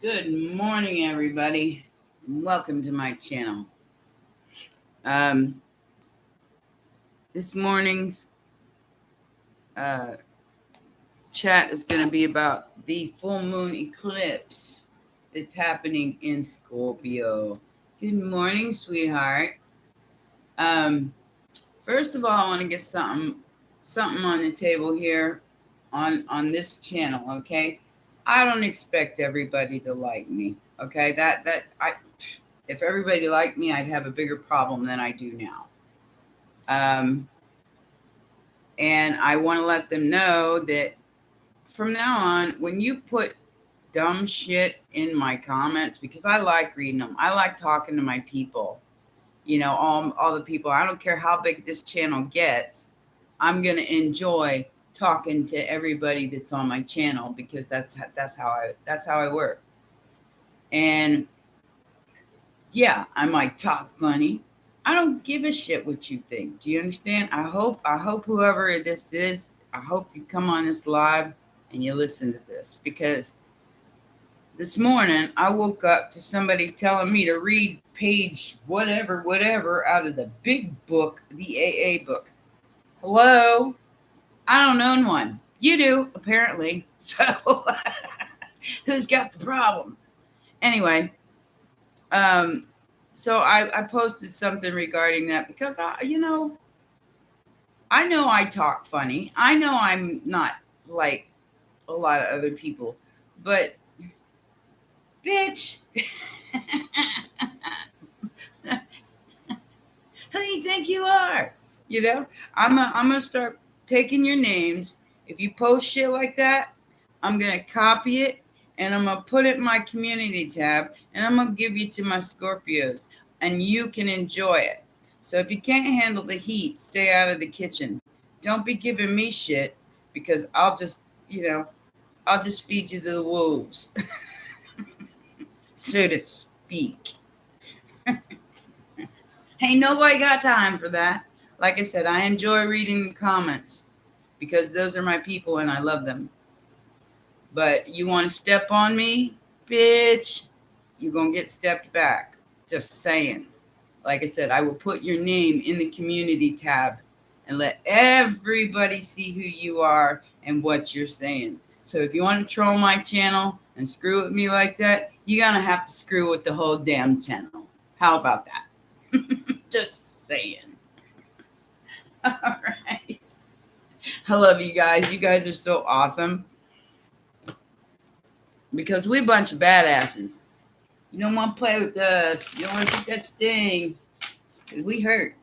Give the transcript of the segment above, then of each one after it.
Good morning, everybody. Welcome to my channel. This morning's chat is going to be about the full moon eclipse that's happening in Scorpio. Good morning, sweetheart. First of all, I want to get something on the table here on this channel. Okay, I don't expect everybody to like me. Okay, if everybody liked me, I'd have a bigger problem than I do now. And I want to let them know that from now on, when you put dumb shit in my comments, because I like reading them, I like talking to my people, you know, all the people. I don't care how big this channel gets. I'm going to enjoy talking to everybody that's on my channel because that's how I work. And yeah, I might talk funny. I don't give a shit what you think. Do you understand? I hope whoever this is, I hope you come on this live and you listen to this, because this morning I woke up to somebody telling me to read page whatever out of the big book, the AA book. Hello? I don't own one. You do, apparently. So who's got the problem? Anyway, so I posted something regarding that because I know I talk funny. I know I'm not like a lot of other people, but bitch, who do you think you are? You know, I'm gonna start taking your names. If you post shit like that, I'm gonna copy it and I'm gonna put it in my community tab and I'm gonna give you to my Scorpios and you can enjoy it. So if you can't handle the heat, stay out of the kitchen. Don't be giving me shit because I'll just feed you to the wolves, so to speak. Ain't nobody got time for that. Like I said, I enjoy reading the comments because those are my people and I love them. But you want to step on me, bitch, you're going to get stepped back. Just saying. Like I said, I will put your name in the community tab and let everybody see who you are and what you're saying. So if you want to troll my channel and screw with me like that, you're going to have to screw with the whole damn channel. How about that? Just saying. All right. I love you guys. You guys are so awesome. Because we're a bunch of badasses. You don't want to play with us. You don't want to take that sting. Because we hurt.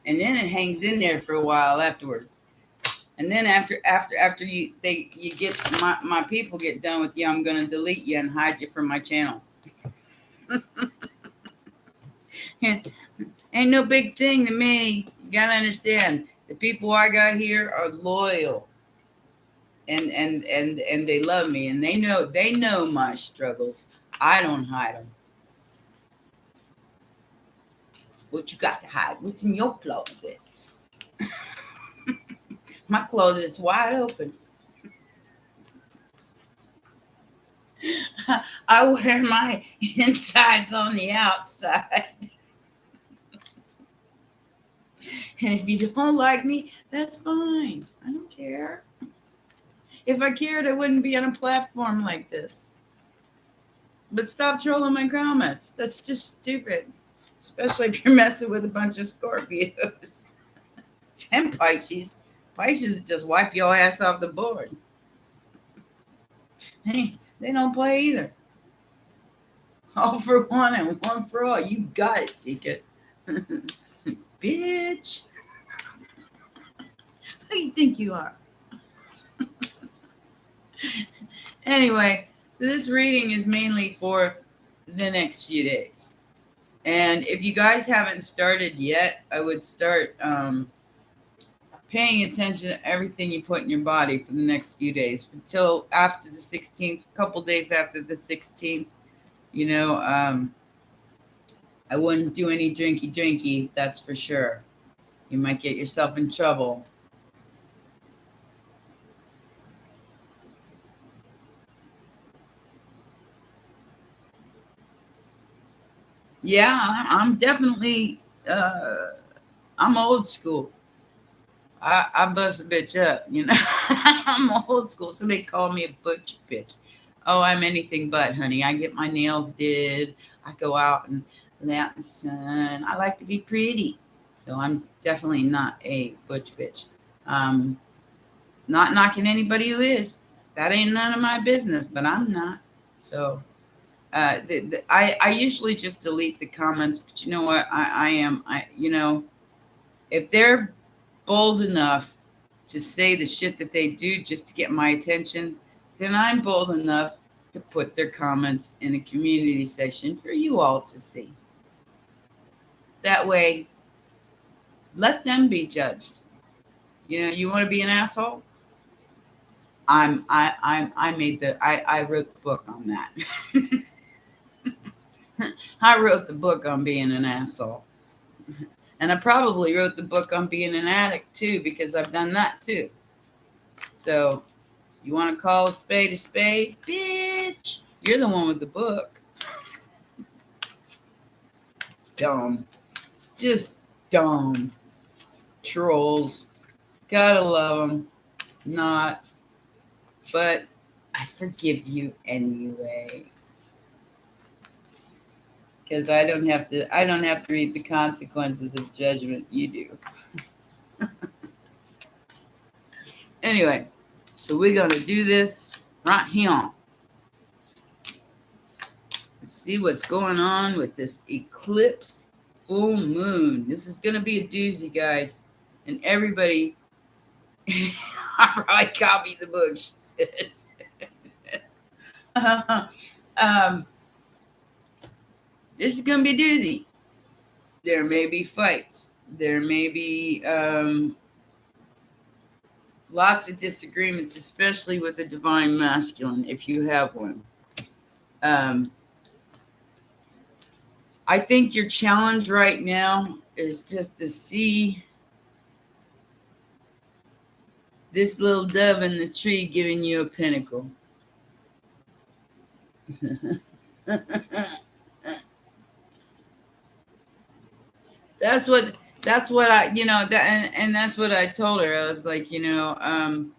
And then it hangs in there for a while afterwards. And then after you get my people get done with you, I'm gonna delete you and hide you from my channel. Ain't no big thing to me. You gotta understand, the people I got here are loyal. And they love me and they know my struggles. I don't hide them. What you got to hide? What's in your closet? My closet is wide open. I wear my insides on the outside. And if you don't like me, that's fine. I don't care. If I cared, I wouldn't be on a platform like this. But stop trolling my comments. That's just stupid. Especially if you're messing with a bunch of Scorpios. And Pisces. Pisces just wipe your ass off the board. Hey, they don't play either. All for one and one for all. You got it, Tika. Bitch. Who do you think you are? Anyway, so this reading is mainly for the next few days. And if you guys haven't started yet, I would start paying attention to everything you put in your body for the next few days until after the 16th, a couple days after the 16th. You know, I wouldn't do any drinky, that's for sure. You might get yourself in trouble. Yeah, I'm definitely I'm old school. I bust a bitch up, you know. I'm old school. Somebody called me a butch bitch. Oh, I'm anything but, honey. I get my nails did. I go out and lay out in the sun. I like to be pretty. So I'm definitely not a butch bitch. Um, Not knocking anybody who is. That ain't none of my business, but I'm not. So I usually just delete the comments, but you know what? I am I you know, if they're bold enough to say the shit that they do just to get my attention, then I'm bold enough to put their comments in a community section for you all to see. That way, let them be judged. You know, you want to be an asshole? I wrote the book on that. I wrote the book on being an asshole. And I probably wrote the book on being an addict too, because I've done that too. So you want to call a spade, bitch? You're the one with the book. Dumb. Just dumb. Trolls. Gotta love them. Not. But I forgive you anyway. Because I don't have to reap the consequences of judgment. You do. Anyway, so we're gonna do this right here. Let's see what's going on with this eclipse full moon. This is gonna be a doozy, guys. And everybody I copy the book, she says. um, this is gonna be a doozy. There may be fights. There may be lots of disagreements, especially with the divine masculine, if you have one. I think your challenge right now is just to see this little dove in the tree giving you a pinnacle. that's what I, and that's what I told her. I was like, and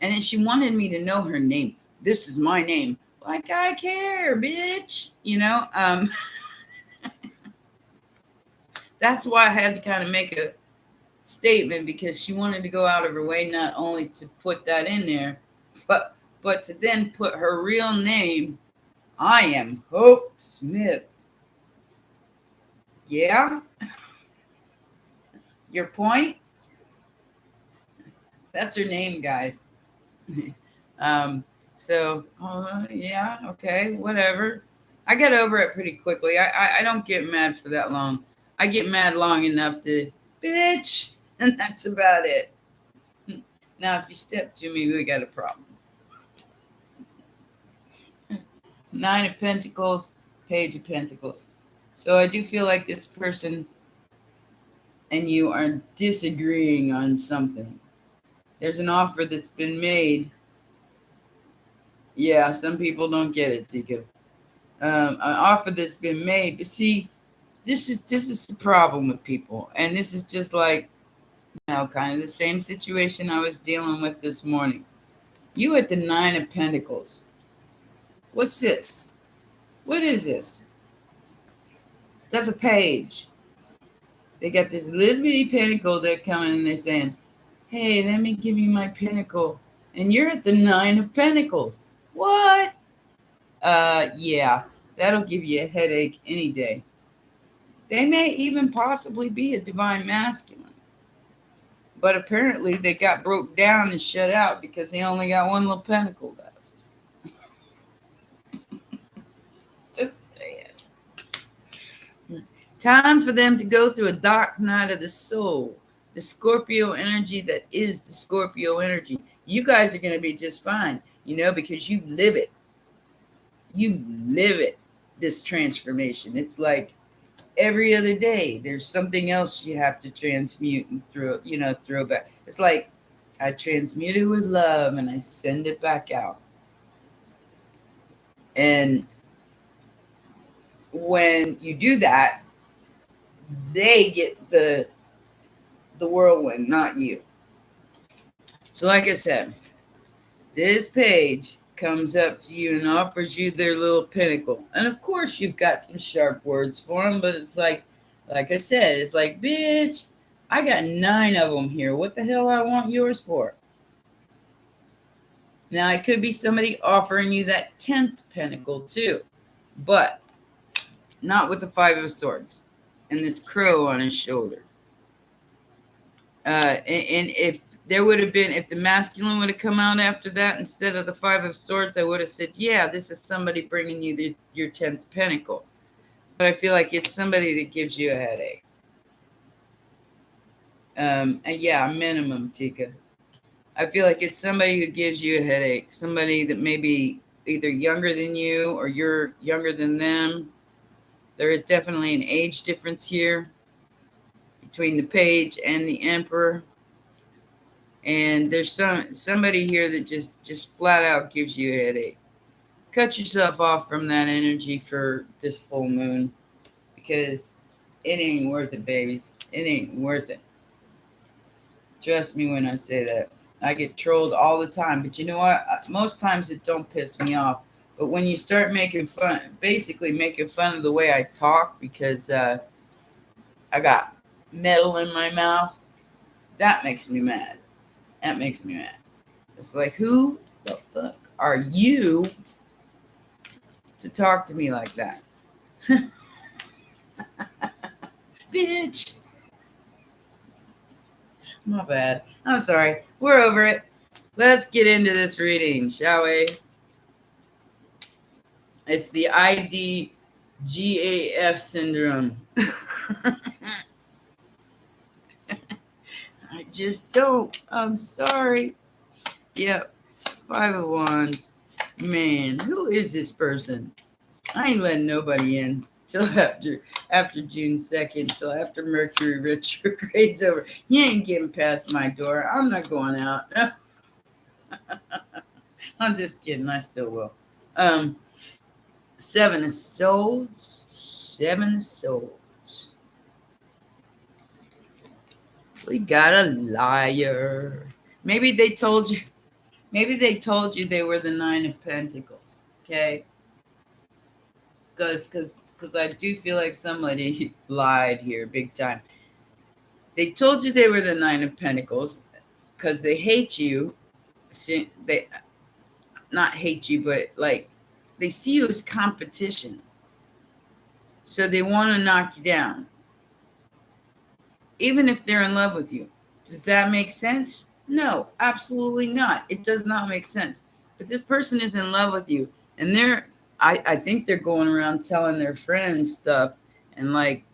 then she wanted me to know her name. This is my name. Like, I care, bitch. That's why I had to kind of make a statement, because she wanted to go out of her way not only to put that in there, but to then put her real name. I am Hope Smith. Yeah? Your point? That's her name, guys. Yeah, okay, whatever. I get over it pretty quickly. I don't get mad for that long. I get mad long enough to, bitch, and that's about it. Now, if you step to me, we got a problem. Nine of Pentacles, Page of Pentacles. So I do feel like this person and you are disagreeing on something. There's an offer that's been made. Yeah, some people don't get it, Tika. An offer that's been made. But see, this is the problem with people. And this is just like, kind of the same situation I was dealing with this morning. You at the Nine of Pentacles. What's this? What is this? That's a page. They got this little bitty pentacle. They're coming and they're saying, hey, let me give you my pinnacle. And you're at the Nine of Pentacles. What? Yeah, that'll give you a headache any day. They may even possibly be a divine masculine. But apparently they got broke down and shut out because they only got one little pentacle left. Just saying. Time for them to go through a dark night of the soul. The Scorpio energy that is the Scorpio energy. You guys are going to be just fine, because you live it. You live it, this transformation. It's like every other day, there's something else you have to transmute and throw back. It's like I transmute it with love and I send it back out. And when you do that, they get the whirlwind, not you. So like I said, this page comes up to you and offers you their little pinnacle. And of course you've got some sharp words for them, but it's like I said, it's like, bitch, I got 9 of them here. What the hell I want yours for? Now it could be somebody offering you that 10th pinnacle too, but not with the 5 of Swords and this crow on his shoulder. And if there would have been, if the masculine would have come out after that instead of the 5 of Swords, I would have said, yeah, this is somebody bringing you your 10th pinnacle. But I feel like it's somebody that gives you a headache. And yeah, minimum, Tika. I feel like it's somebody who gives you a headache. Somebody that may be either younger than you or you're younger than them. There is definitely an age difference here between the page and the emperor. And there's somebody here that just flat out gives you a headache. Cut yourself off from that energy for this full moon, because it ain't worth it, babies. It ain't worth it. Trust me when I say that. I get trolled all the time, but you know what? Most times it don't piss me off. But when you start making fun, basically making fun of the way I talk, because I got metal in my mouth, that makes me mad. That makes me mad. It's like, who the fuck are you to talk to me like that? Bitch. My bad. I'm sorry. We're over it. Let's get into this reading, shall we? It's the IDGAF syndrome. I just don't. I'm sorry. Yep. 5 of Wands. Man, who is this person? I ain't letting nobody in till after June 2nd, till after Mercury retrograde's over. You ain't getting past my door. I'm not going out. I'm just kidding. I still will. 7 of Swords. 7 of Swords. We got a liar. Maybe they told you. Maybe they told you they were the 9 of Pentacles. Okay. Because I do feel like somebody lied here big time. They told you they were the 9 of Pentacles because they hate you. They not hate you, but like they see you as competition. So they want to knock you down. Even if they're in love with you. Does that make sense? No, absolutely not. It does not make sense. But this person is in love with you. And I think they're going around telling their friends stuff and like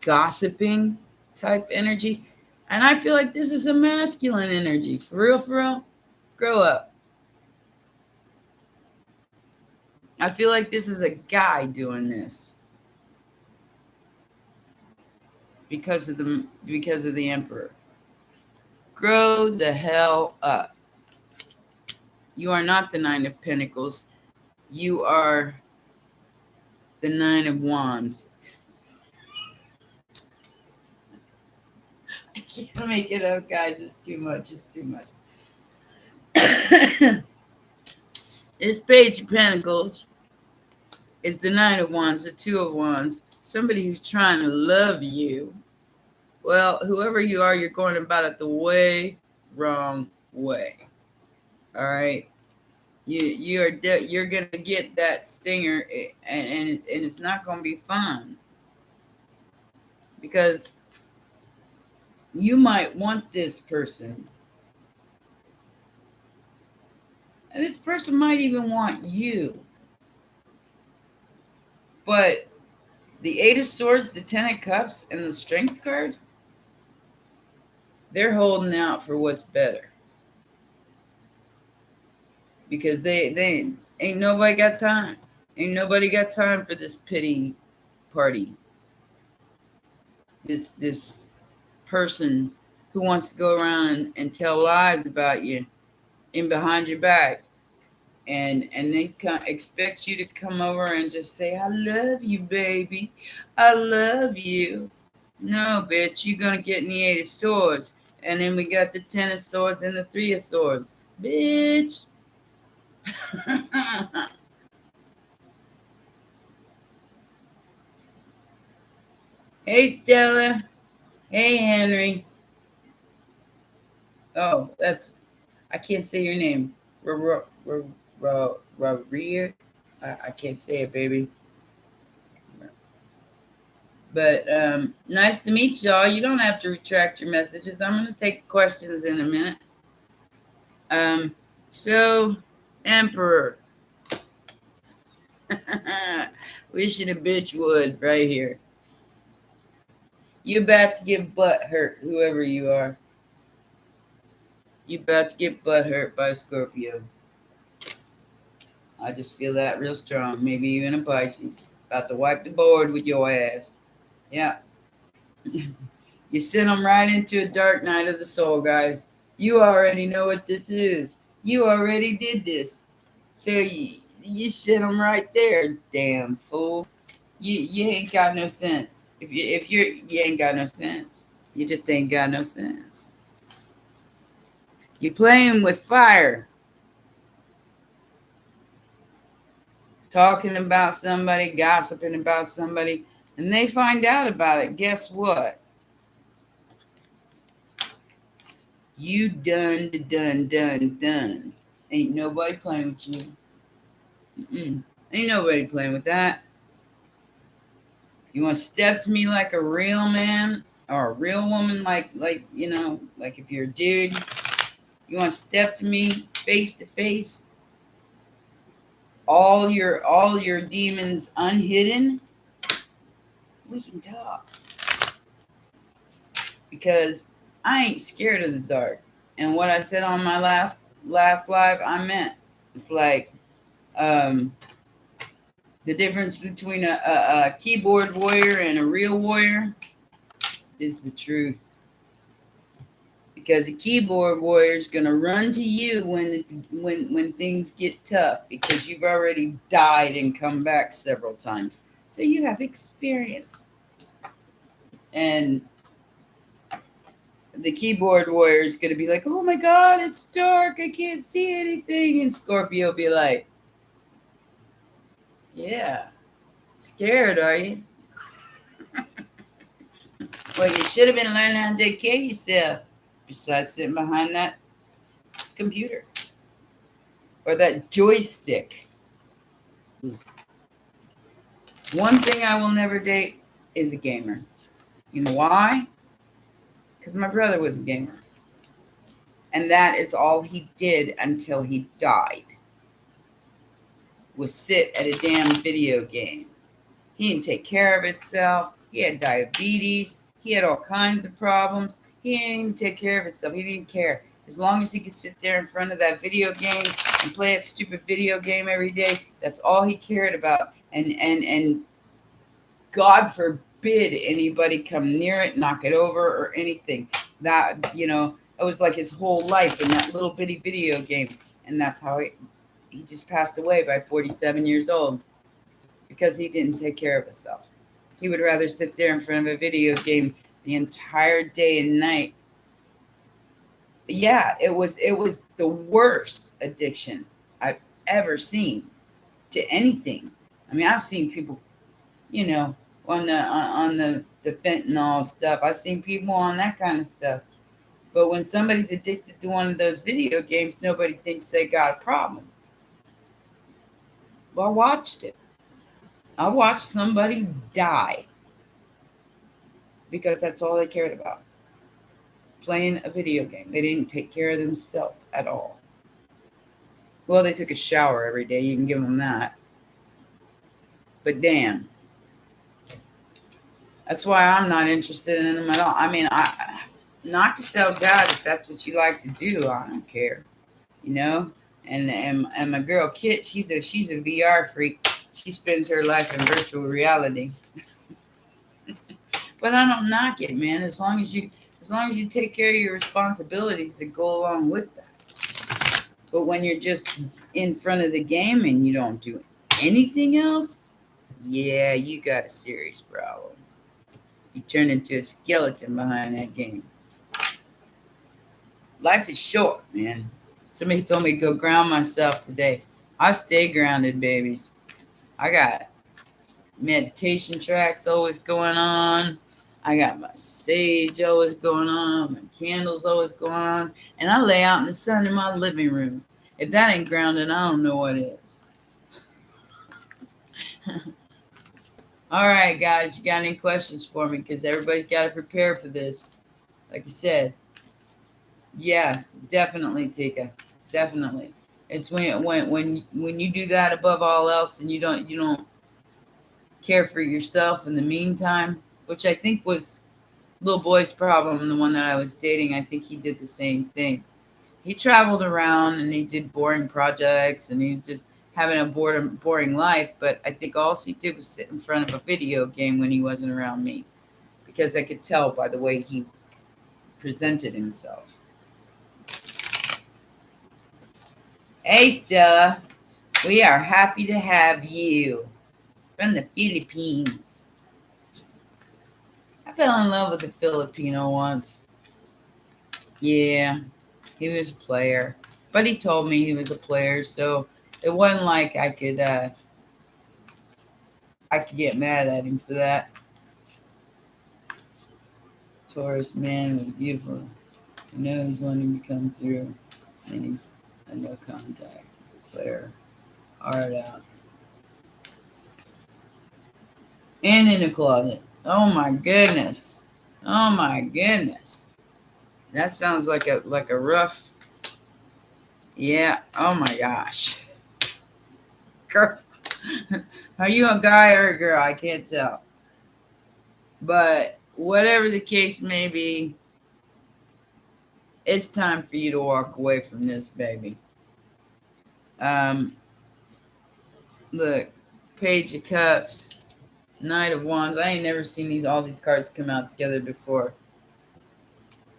gossiping type energy. And I feel like this is a masculine energy. For real. Grow up. I feel like this is a guy doing this. Because of the emperor. Grow the hell up. You are not the 9 of Pentacles. You are the 9 of Wands. I can't make it up, guys. It's too much. It's too much. This Page of Pentacles is the 9 of Wands, the 2 of Wands. Somebody who's trying to love you. Well, whoever you are, you're going about it the way wrong way. All right. You're gonna get that stinger, and it's not gonna be fun, because you might want this person, and this person might even want you. But the 8 of Swords, the 10 of Cups, and the Strength card, they're holding out for what's better. Because they ain't nobody got time. Ain't nobody got time for this pity party. This person who wants to go around and tell lies about you in behind your back. and then expect you to come over and just say, I love you, baby. I love you. No, bitch, you're gonna get in the 8 of Swords. And then we got the 10 of Swords and the 3 of Swords. Bitch. Hey, Stella. Hey, Henry. Oh, I can't say your name. Ria. I can't say it, baby. But nice to meet y'all. You don't have to retract your messages. I'm going to take questions in a minute. So, Emperor. Wishing a bitch would right here. You about to get butt hurt, whoever you are. You about to get butt hurt by a Scorpio. I just feel that real strong. Maybe even a Pisces. About to wipe the board with your ass. Yeah. You sent them right into a dark night of the soul, guys. You already know what this is. You already did this. So you sent them right there, damn fool. You ain't got no sense. You ain't got no sense. You just ain't got no sense. You playing with fire. Talking about somebody, gossiping about somebody, and they find out about it. Guess what? You done. Ain't nobody playing with you. Ain't nobody playing with that. You want to step to me like a real man or a real woman, like you know, like if you're a dude. You want to step to me face to face. All your demons unhidden. We can talk. Because I ain't scared of the dark. And what I said on my last live, I meant. It's like the difference between a keyboard warrior and a real warrior is the truth. Because a keyboard warrior is going to run to you when things get tough, because you've already died and come back several times. So you have experience. And the keyboard warrior is going to be like, oh my God, it's dark. I can't see anything. And Scorpio will be like, yeah, scared, are you? Well, you should have been learning how to take care of yourself besides sitting behind that computer or that joystick. One thing I will never date is a gamer. You know why? Because my brother was a gamer. And that is all he did until he died. Was sit at a damn video game. He didn't take care of himself. He had diabetes. He had all kinds of problems. He didn't even take care of himself. He didn't care. As long as he could sit there in front of that video game and play that stupid video game every day, that's all he cared about. And God forbid anybody come near it, knock it over, or anything. That, you know, it was like his whole life in that little bitty video game. And that's how he just passed away by 47 years old, because he didn't take care of himself. He would rather sit there in front of a video game the entire day and night. Yeah, it was the worst addiction I've ever seen to anything. I mean, I've seen people, you know, on the fentanyl stuff. I've seen people on that kind of stuff. But when somebody's addicted to one of those video games, nobody thinks they got a problem. Well, I watched it. I watched somebody die because that's all they cared about. Playing a video game. They didn't take care of themselves at all. Well, they took a shower every day. You can give them that. But damn. That's why I'm not interested in them at all. I mean, knock yourselves out if that's what you like to do. I don't care. You know? And my girl Kit, she's a VR freak. She spends her life in virtual reality. But I don't knock it, man. As long as you take care of your responsibilities that go along with that. But when you're just in front of the game and you don't do anything else, yeah, you got a serious problem. You turn into a skeleton behind that game. Life is short, man. Somebody told me to go ground myself today. I stay grounded, babies. I got meditation tracks always going on. I got my sage always going on. My candles always going on. And I lay out in the sun in my living room. If that ain't grounded, I don't know what is. All right, guys. You got any questions for me? Because everybody's got to prepare for this. Like I said. Yeah, definitely, Tika. Definitely. It's when you do that above all else and you don't care for yourself in the meantime, which I think was little boy's problem, the one that I was dating. I think he did the same thing. He traveled around and he did boring projects and he was just having a boring life, but I think all he did was sit in front of a video game when he wasn't around me, because I could tell by the way he presented himself. Hey Stella, we are happy to have you from the Philippines. I fell in love with a Filipino once. Yeah, he was a player, but he told me he was a player, so it wasn't like I could get mad at him for that. Taurus man was beautiful. I know he's wanting to come through, and he's a no contact. He's a player, hard out, and in the closet. Oh my goodness! Oh my goodness! That sounds like a rough. Yeah. Oh my gosh. Girl, are you a guy or a girl? I can't tell. But whatever the case may be, it's time for you to walk away from this, baby. Look, Page of Cups, Knight of Wands. I ain't never seen all these cards come out together before.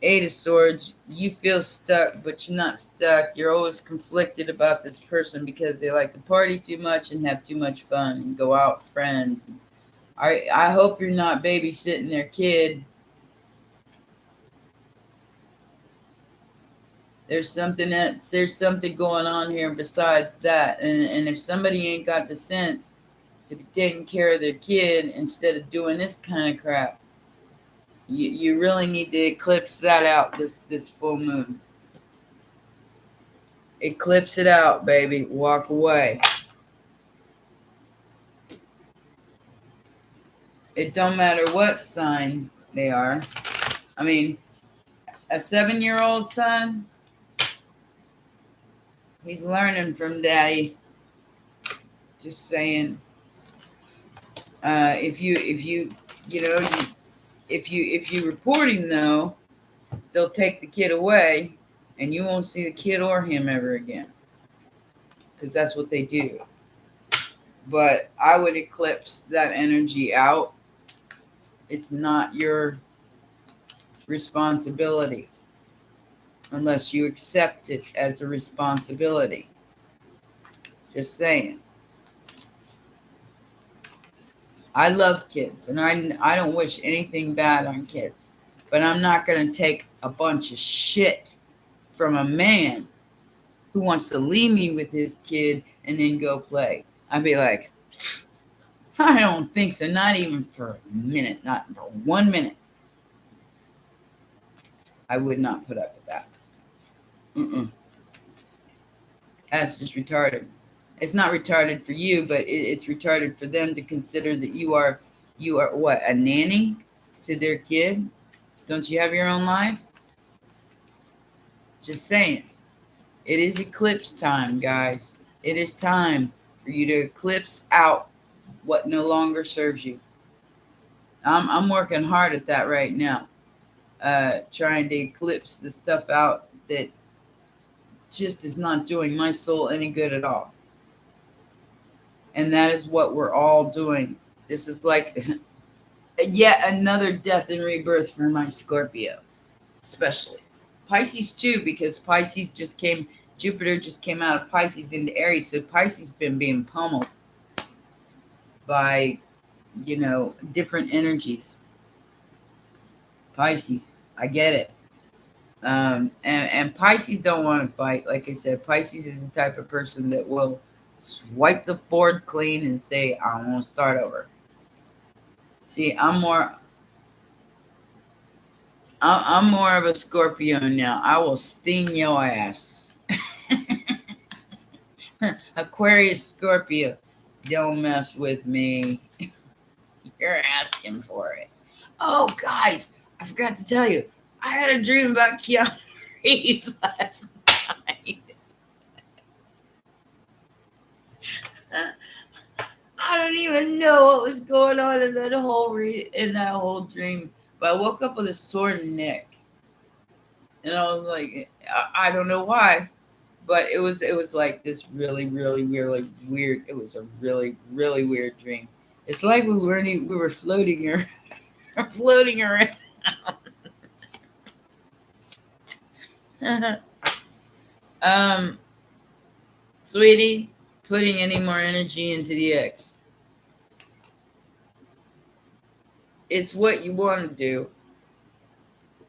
Eight of Swords. You feel stuck, but you're not stuck. You're always conflicted about this person because they like to party too much and have too much fun and go out with friends. I hope you're not babysitting their kid. There's something going on here besides that. And if somebody ain't got the sense to be taking care of their kid instead of doing this kind of crap, you really need to eclipse that out this full moon. Eclipse it out, baby. Walk away. It don't matter what sign they are. I mean, a 7-year-old son, he's learning from daddy. Just saying. If you report him though, they'll take the kid away, and you won't see the kid or him ever again, because that's what they do. But I would eclipse that energy out. It's not your responsibility unless you accept it as a responsibility. Just saying. I love kids, and I don't wish anything bad on kids, but I'm not going to take a bunch of shit from a man who wants to leave me with his kid and then go play. I'd be like, I don't think so. Not even for a minute. Not for 1 minute. I would not put up with that. That's just retarded. It's not retarded for you, but it's retarded for them to consider that you are what, a nanny to their kid? Don't you have your own life? Just saying. It is eclipse time, guys. It is time for you to eclipse out what no longer serves you. I'm working hard at that right now. Trying to eclipse the stuff out that just is not doing my soul any good at all. And that is what we're all doing. This is like yet another death and rebirth for my Scorpios, especially. Pisces too, because Pisces just came Jupiter just came out of Pisces into Aries, so Pisces been being pummeled by, different energies. Pisces, I get it. And Pisces don't want to fight. Like I said, Pisces is the type of person that will swipe the board clean and say, I want to start over. See, I'm more of a Scorpio now. I will sting your ass. Aquarius, Scorpio, don't mess with me. You're asking for it. Oh, guys, I forgot to tell you. I had a dream about Keanu Reeves last night. I don't even know what was going on in that whole dream. But I woke up with a sore neck, and I was like, I don't know why, but it was like this really, really, really weird. It was a really, really weird dream. It's like we were floating or floating around. Sweetie, putting any more energy into the X. It's what you want to do.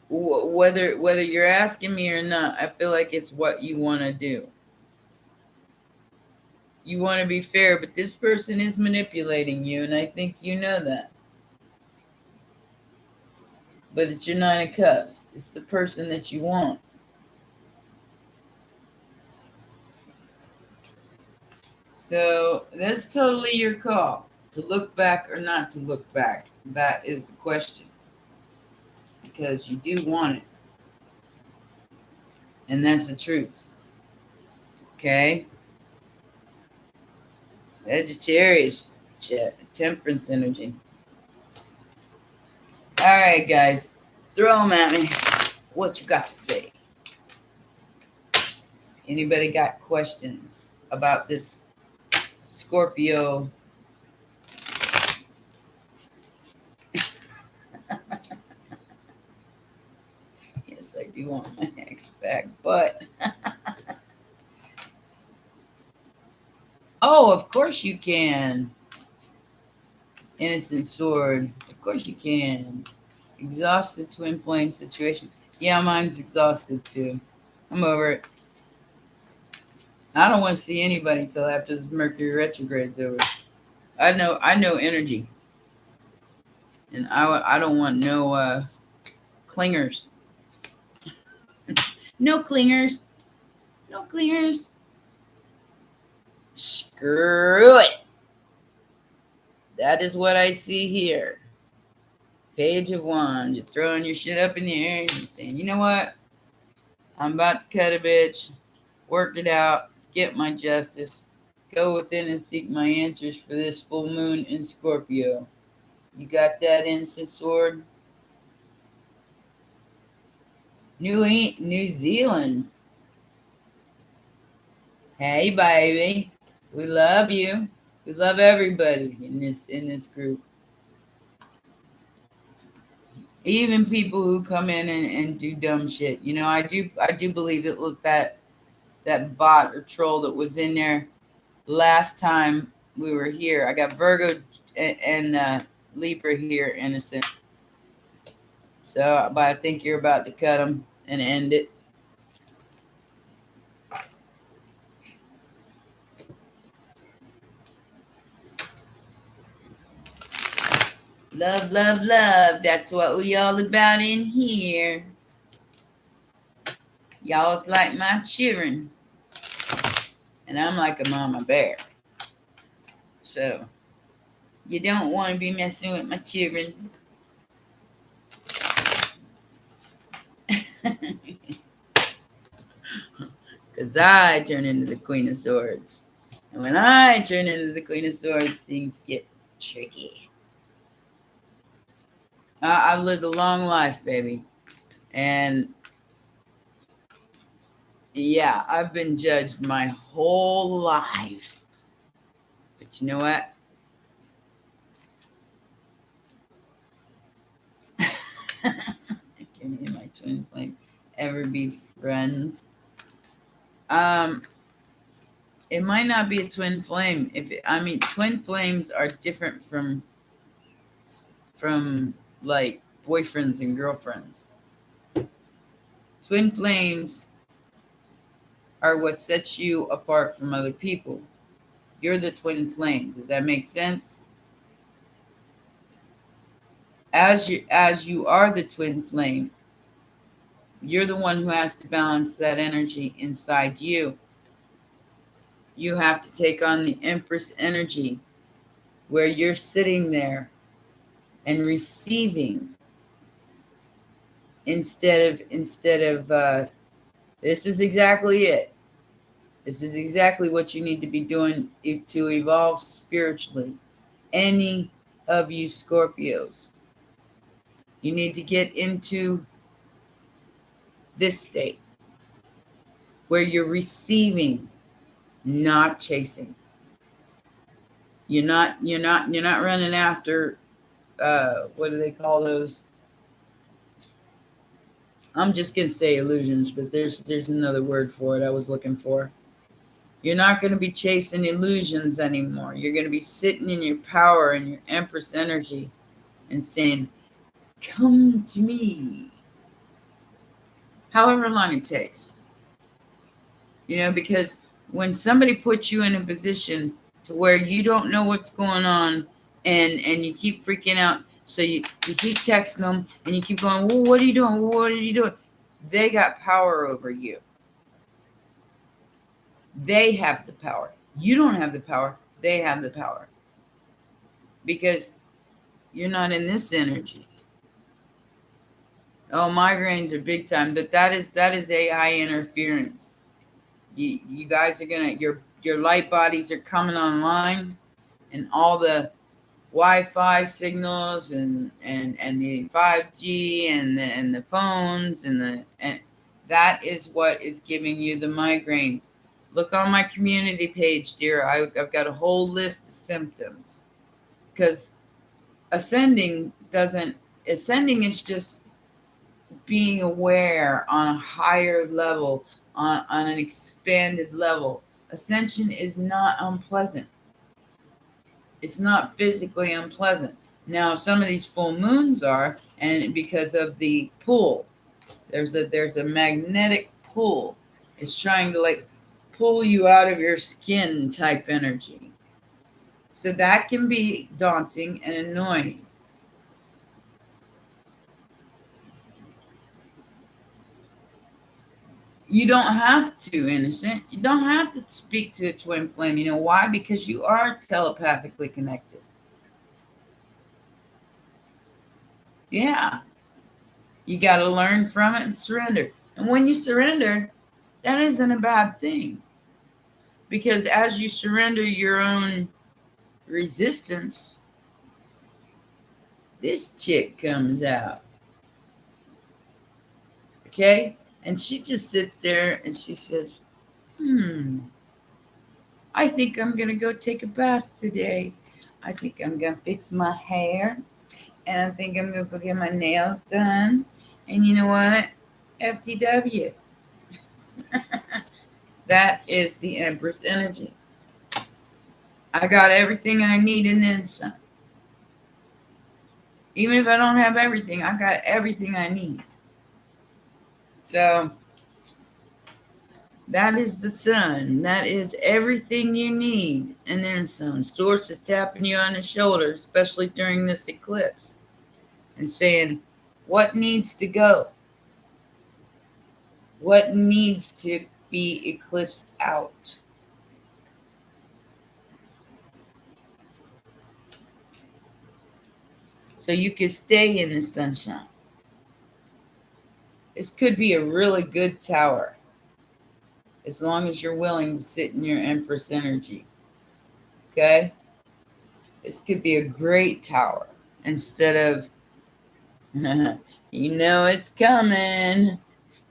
Whether you're asking me or not, I feel like it's what you want to do. You want to be fair, but this person is manipulating you, and I think you know that. But it's your 9 of Cups. It's the person that you want. So that's totally your call. To look back or not to look back. That is the question. Because you do want it. And that's the truth. Okay? Sagittarius. Temperance energy. All right, guys. Throw them at me. What you got to say? Anybody got questions about this Scorpio? Yes, I do want my ex back, but oh, of course you can. Innocent Sword. Of course you can. Exhausted twin flame situation. Yeah, mine's exhausted too. I'm over it. I don't want to see anybody till after this Mercury retrograde's over. I know energy, and I don't want no clingers. No clingers. No clingers. Screw it. That is what I see here. Page of Wands. You're throwing your shit up in the air. And you're saying, you know what? I'm about to cut a bitch. Work it out. Get my justice. Go within and seek my answers for this full moon in Scorpio. You got that, Innocent Sword? New Zealand. Hey, baby. We love you. We love everybody in this group. Even people who come in and do dumb shit. You know, I do believe that bot or troll that was in there last time we were here. I got Virgo and Libra here, Innocent. So, but I think you're about to cut them and end it. Love, love, love. That's what we all about in here. Y'all's like my children. And I'm like a mama bear. So, you don't want to be messing with my children. Because I turn into the Queen of Swords. And when I turn into the Queen of Swords, things get tricky. I've lived a long life, baby. And yeah, I've been judged my whole life. But you know what? Can me and my twin flame ever be friends? It might not be a twin flame. Twin flames are different from like boyfriends and girlfriends. Twin flames are what sets you apart from other people. You're the twin flame. Does that make sense? As you are the twin flame, you're the one who has to balance that energy inside you. You have to take on the Empress energy, where you're sitting there and receiving instead of this is exactly it. This is exactly what you need to be doing to evolve spiritually. Any of you Scorpios, you need to get into this state where you're receiving, not chasing. You're not running after what do they call those? I'm just gonna say illusions, but there's another word for it I was looking for. You're not going to be chasing illusions anymore. You're going to be sitting in your power and your Empress energy and saying, come to me. However long it takes. Because when somebody puts you in a position to where you don't know what's going on and you keep freaking out, so you keep texting them and you keep going, well, what are you doing? What are you doing? They got power over you. They have the power. You don't have the power. They have the power. Because you're not in this energy. Oh, migraines are big time, but that is AI interference. You guys are gonna your light bodies are coming online, and all the Wi-Fi signals and the 5G and the phones and that is what is giving you the migraines. Look on my community page, dear. I've got a whole list of symptoms. Because ascending is just being aware on a higher level, on an expanded level. Ascension is not unpleasant. It's not physically unpleasant. Now, some of these full moons are, and because of the pull, there's a magnetic pull. It's trying to like pull you out of your skin type energy. So that can be daunting and annoying. You don't have to, innocent. You don't have to speak to a twin flame. You know why? Because you are telepathically connected. Yeah. You got to learn from it and surrender. And when you surrender, that isn't a bad thing. Because as you surrender your own resistance, this chick comes out. Okay? And she just sits there and she says, I think I'm going to go take a bath today. I think I'm going to fix my hair. And I think I'm going to go get my nails done. And you know what? FTW. That is the Empress energy. I got everything I need and then some. Even if I don't have everything, I got everything I need. So that is the sun. That is everything you need. And then some. Source is tapping you on the shoulder, especially during this eclipse, and saying, what needs to go? What needs to be eclipsed out? So you can stay in the sunshine. This could be a really good tower, as long as you're willing to sit in your Empress energy. Okay? This could be a great tower instead of, you know it's coming.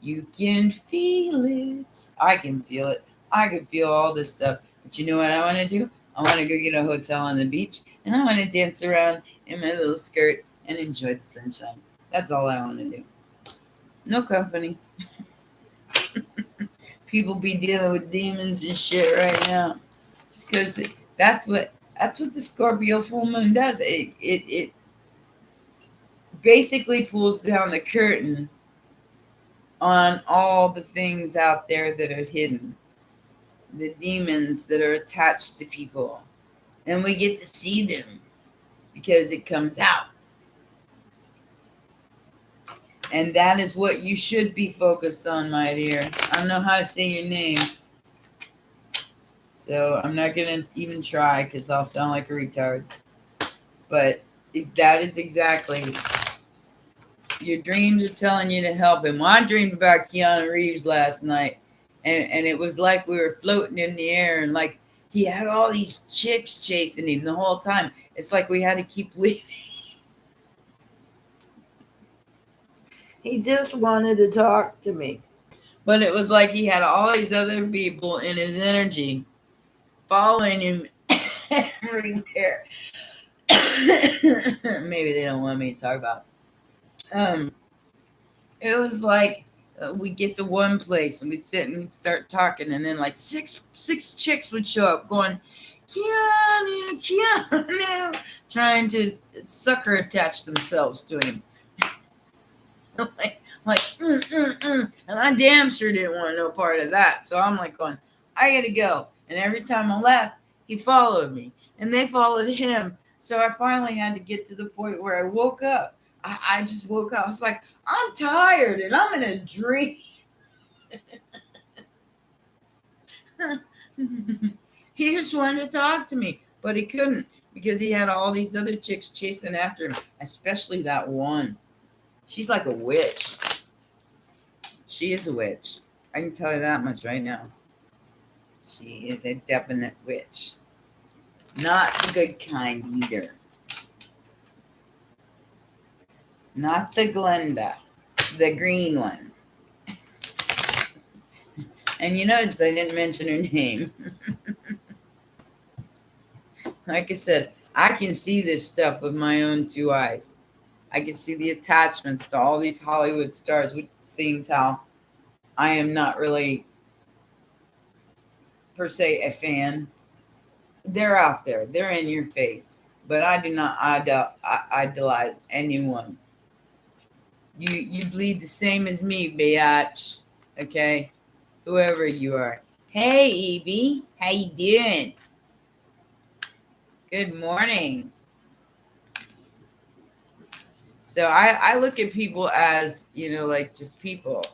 You can feel it. I can feel it. I can feel all this stuff. But you know what I want to do? I want to go get a hotel on the beach, and I want to dance around in my little skirt and enjoy the sunshine. That's all I want to do. No company. people be dealing with demons and shit right now. Because that's what the Scorpio full moon does. It basically pulls down the curtain on all the things out there that are hidden, the demons that are attached to people, and we get to see them because it comes out. And that is what you should be focused on, my dear. I don't know how to say your name, so I'm not going to even try because I'll sound like a retard. But that is exactly, your dreams are telling you to help him. Well, I dreamed about Keanu Reeves last night, and it was like we were floating in the air, and like he had all these chicks chasing him the whole time. It's like we had to keep leaving. He just wanted to talk to me. But it was like he had all these other people in his energy following him everywhere. Maybe they don't want me to talk about it. It was like we get to one place and we sit and we start talking, and then like six chicks would show up going, Keanu, trying to sucker attach themselves to him. And I damn sure didn't want no part of that. So I'm like going, I gotta go. And every time I left, he followed me, and they followed him. So I finally had to get to the point where I woke up. I just woke up. I was like, I'm tired and I'm in a dream. He just wanted to talk to me, but he couldn't because he had all these other chicks chasing after him, especially that one. She's like a witch. She is a witch. I can tell you that much right now. She is a definite witch. Not the good kind either. Not the Glenda. The green one. And you notice I didn't mention her name. Like I said, I can see this stuff with my own two eyes. I can see the attachments to all these Hollywood stars, which seems how I am not really, per se, a fan. They're out there. They're in your face. But I do not idolize anyone. You bleed the same as me, biatch. Okay? Whoever you are. Hey, Evie. How you doing? Good morning. So I look at people as, like just people.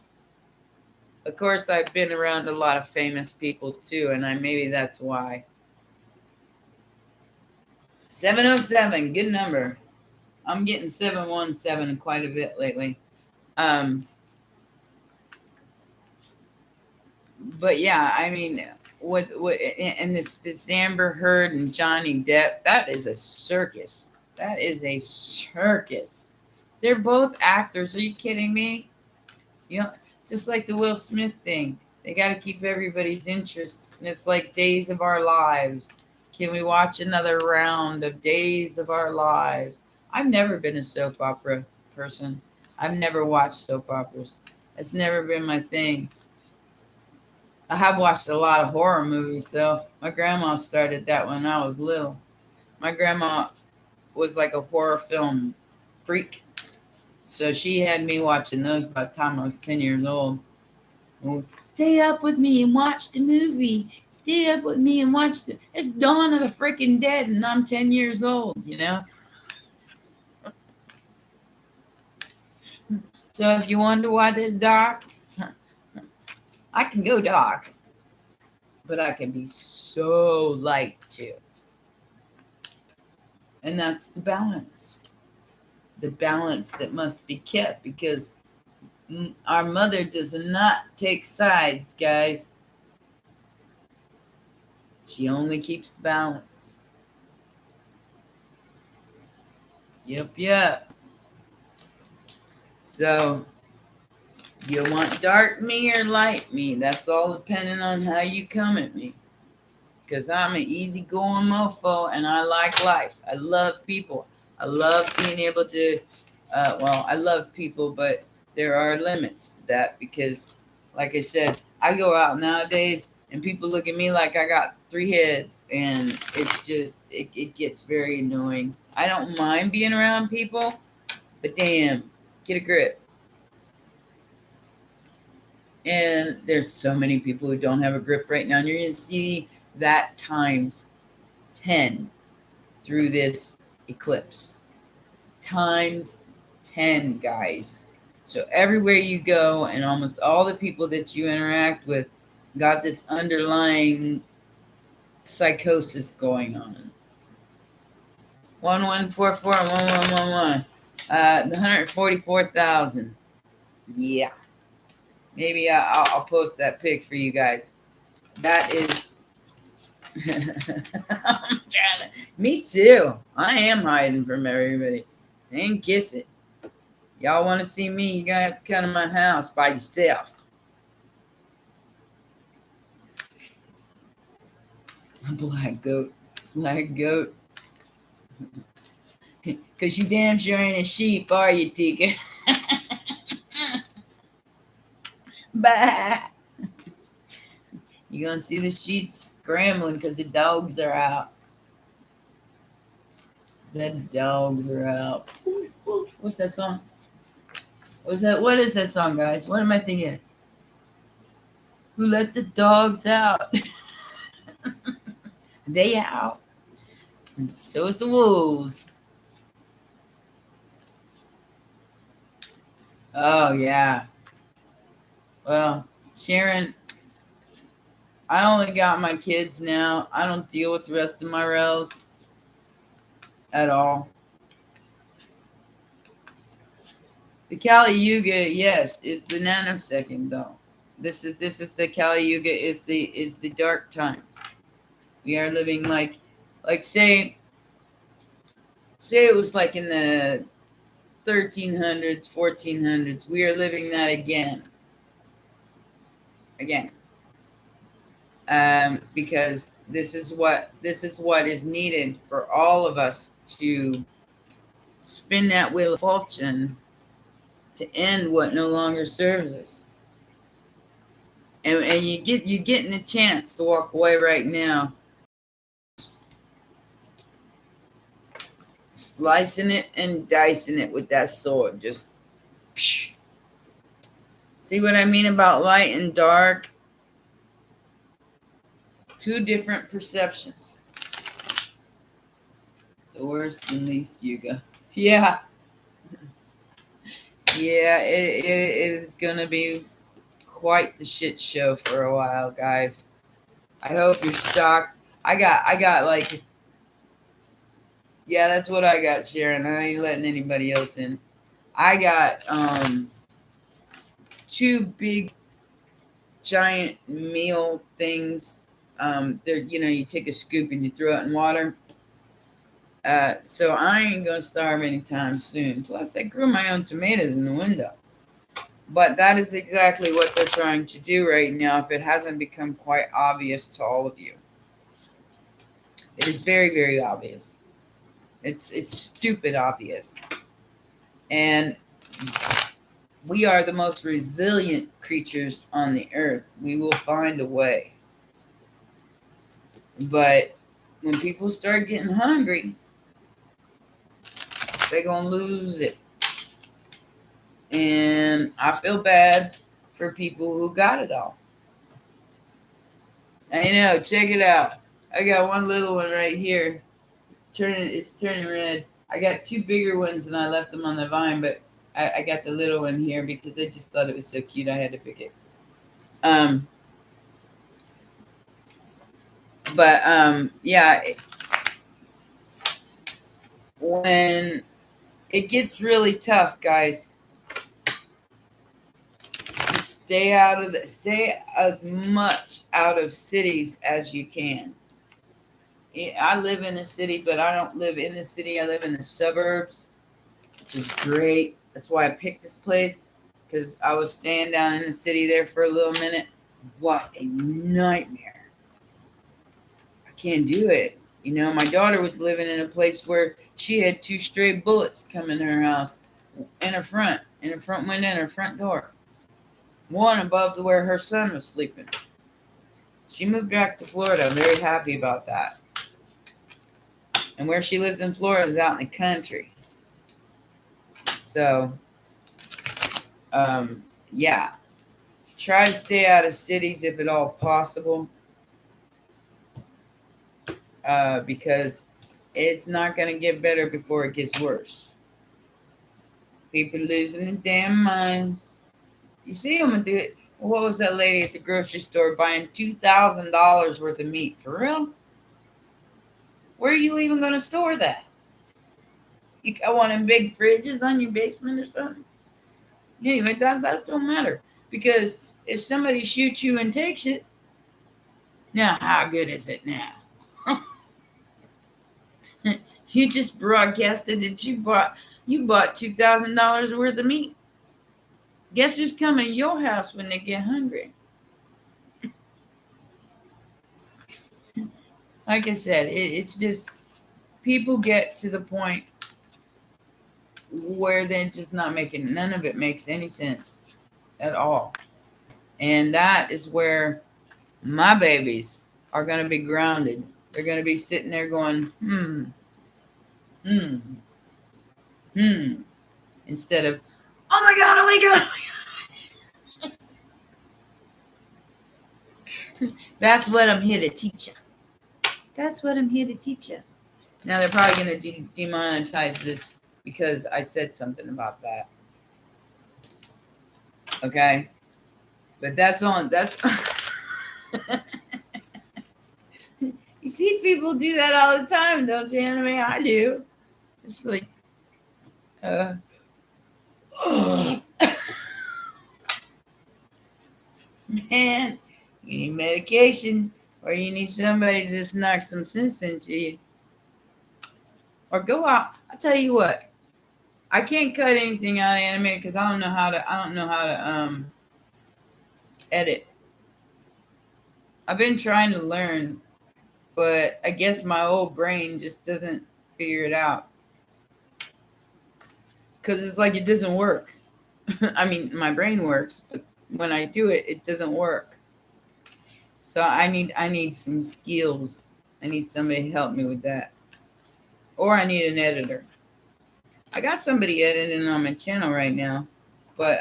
Of course, I've been around a lot of famous people too, and maybe that's why. 707, good number. I'm getting 717 quite a bit lately. But yeah, I mean, what and this Amber Heard and Johnny Depp, that is a circus. That is a circus. They're both actors. Are you kidding me? Just like the Will Smith thing. They got to keep everybody's interest. And it's like Days of Our Lives. Can we watch another round of Days of Our Lives? I've never been a soap opera person. I've never watched soap operas. It's never been my thing. I have watched a lot of horror movies, though. My grandma started that when I was little. My grandma was like a horror film freak. So she had me watching those by the time I was 10 years old. Well, stay up with me and watch the movie. Stay up with me and watch it's Dawn of the Freaking Dead and I'm 10 years old, So if you wonder why there's dark, I can go dark, but I can be so light too. And that's the balance. The balance that must be kept, because our mother does not take sides, guys. She only keeps the balance. Yep. So, you want dark me or light me? That's all depending on how you come at me. Because I'm an easygoing mofo and I like life. I love people. I love being able to, I love people, but there are limits to that because, like I said, I go out nowadays and people look at me like I got 3 heads, and it's just it gets very annoying. I don't mind being around people, but damn, get a grip. And there's so many people who don't have a grip right now, and you're going to see that times 10 through this eclipse. Times 10, guys. So everywhere you go, and almost all the people that you interact with got this underlying psychosis going on. 1144 1111. 144,000. Yeah. Maybe I'll post that pic for you guys. That is. Me too. I am hiding from everybody. And kiss it. Y'all want to see me? You gotta have to come to my house by yourself. Black goat. Black goat. Because you damn sure ain't a sheep, are you, Tika? Bah. You're going to see the sheets scrambling because the dogs are out. The dogs are out. What's that song? What is that song, guys? What am I thinking? Who let the dogs out? They out. So is the wolves. Oh, yeah. Well, Sharon, I only got my kids now. I don't deal with the rest of my rels at all. The Kali Yuga, yes, is the nanosecond though. This is the Kali Yuga is the dark times. We are living like say it was like in the 1300s, 1400s. We are living that again. Because this is what is needed for all of us to spin that wheel of fortune to end what no longer serves us. And you're getting a chance to walk away right now, slicing it and dicing it with that sword. Just psh. See what I mean about light and dark? Two different perceptions. The worst and least Yuga. Yeah. Yeah, it is gonna be quite the shit show for a while, guys. I hope you're stocked. I got like, yeah, that's what I got, Sharon. I ain't letting anybody else in. I got 2 big giant meal things. They're, you take a scoop and you throw it in water. So I ain't gonna starve anytime soon. Plus, I grew my own tomatoes in the window. But that is exactly what they're trying to do right now, if it hasn't become quite obvious to all of you. It is very, very obvious. It's stupid obvious. And we are the most resilient creatures on the earth. We will find a way. But when people start getting hungry, they're going to lose it. And I feel bad for people who got it all. I know, check it out. I got one little one right here. It's turning red. I got 2 bigger ones and I left them on the vine, but I got the little one here because I just thought it was so cute. I had to pick it. Yeah. When it gets really tough, guys, just stay as much out of cities as you can. I live in a city, but I don't live in the city. I live in the suburbs, which is great. That's why I picked this place, because I was staying down in the city there for a little minute. What a nightmare. I can't do it. My daughter was living in a place where she had 2 stray bullets come in her house, in her front window, in her front door. one above where her son was sleeping. She moved back to Florida. I'm very happy about that. And where she lives in Florida is out in the country. So, yeah. Try to stay out of cities if at all possible. Because it's not going to get better before it gets worse. People losing their damn minds. You see them do it. What was that lady at the grocery store buying $2,000 worth of meat? For real? Where are you even going to store that? You got one in big fridges on your basement or something? Anyway, that don't matter. Because if somebody shoots you and takes it, now how good is it now? You just broadcasted that you bought $2,000 worth of meat. Guess who's coming to your house when they get hungry? Like I said, it's just people get to the point where they're just not making, none of it makes any sense at all. And that is where my babies are going to be grounded. They're going to be sitting there going, instead of, oh my God, oh my God, oh my God. That's what I'm here to teach you. That's what I'm here to teach you. Now they're probably going to demonetize this because I said something about that. Okay? But that's you see people do that all the time, don't you, Anime? I do. It's like, man, you need medication or you need somebody to just knock some sense into you. Or go out. I'll tell you what. I can't cut anything out of Anime because I don't know how to edit. I've been trying to learn, but I guess my old brain just doesn't figure it out. Because it's like it doesn't work. I mean, my brain works, but when I do it, it doesn't work. So I need some skills. I need somebody to help me with that. Or I need an editor. I got somebody editing on my channel right now, but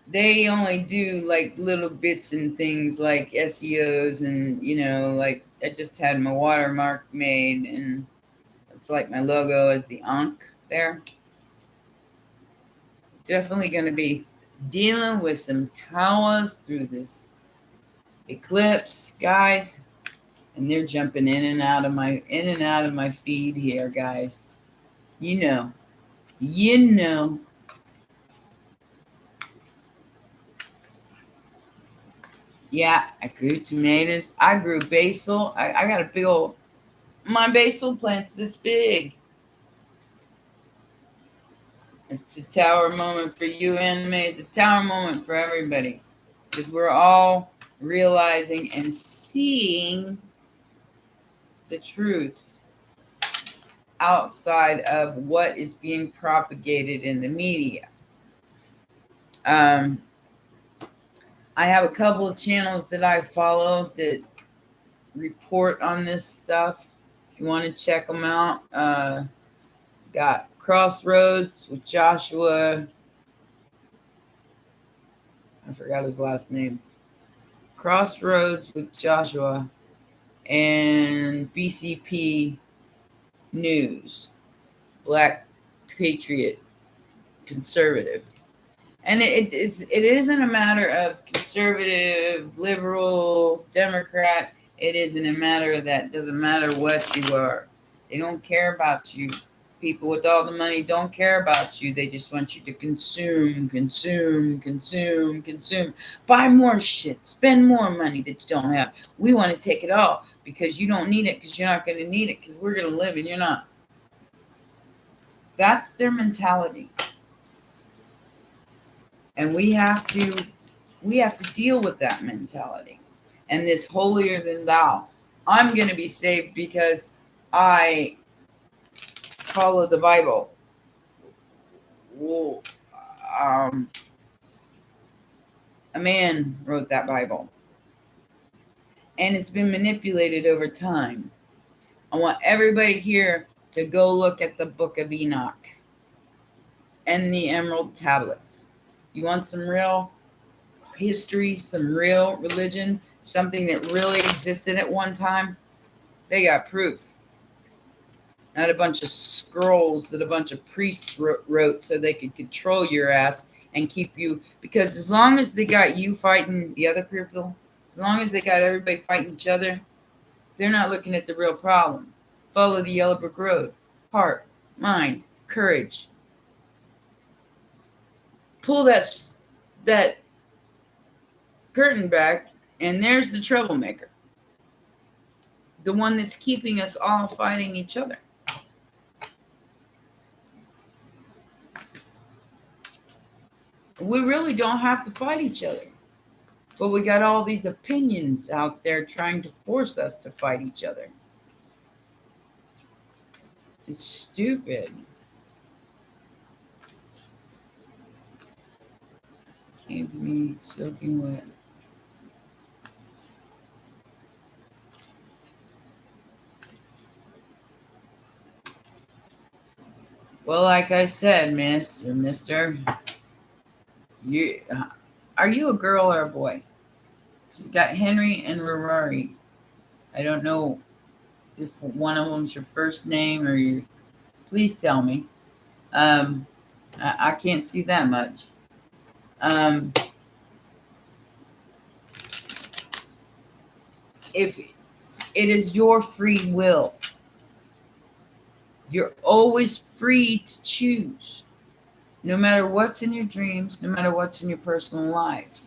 they only do like little bits and things like SEOs and, like I just had my watermark made and it's like my logo is the Ankh there. Definitely going to be dealing with some towers through this eclipse, guys. And they're jumping in and out of my feed here, guys. You know. Yeah, I grew tomatoes. I grew basil. I got a big old, my basil plant's this big. It's a tower moment for you, Anime. It's a tower moment for everybody. Because we're all realizing and seeing the truth outside of what is being propagated in the media. I have a couple of channels that I follow that report on this stuff. If you want to check them out, got Crossroads with Joshua. I forgot his last name. Crossroads with Joshua and BCP News, Black Patriot Conservative. And it isn't a matter of conservative, liberal, Democrat. It isn't a matter of that. It doesn't matter what you are. They don't care about you. People with all the money don't care about you. They just want you to consume. Buy more shit. Spend more money that you don't have. We want to take it all because you don't need it because you're not going to need it because we're going to live and you're not. That's their mentality. And we have to deal with that mentality. And this holier than thou. I'm going to be saved because I follow the Bible. Whoa. a man wrote that Bible. And it's been manipulated over time. I want everybody here to go look at the Book of Enoch and the Emerald Tablets. You want some real history, some real religion, something that really existed at one time? They got proof. Not a bunch of scrolls that a bunch of priests wrote so they could control your ass and keep you. Because as long as they got you fighting the other people, as long as they got everybody fighting each other, they're not looking at the real problem. Follow the yellow brick road. Heart, mind, courage. Pull that curtain back, and there's the troublemaker. The one that's keeping us all fighting each other. We really don't have to fight each other. But we got all these opinions out there trying to force us to fight each other. It's stupid. Came to me soaking wet. Well, like I said, Mister, are you a girl or a boy? She's got Henry and Rory. I don't know if one of them's your first name or your. Please tell me. I can't see that much. If it is your free will, you're always free to choose. No matter what's in your dreams, no matter what's in your personal life,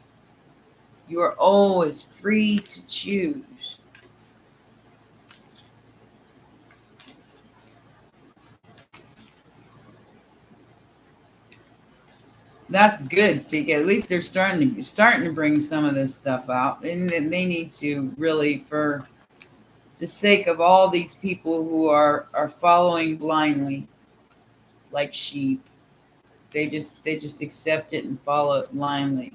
you are always free to choose. That's good. See, at least they're starting to bring some of this stuff out, and they need to really, for the sake of all these people who are following blindly, like sheep. They just accept it and follow it blindly,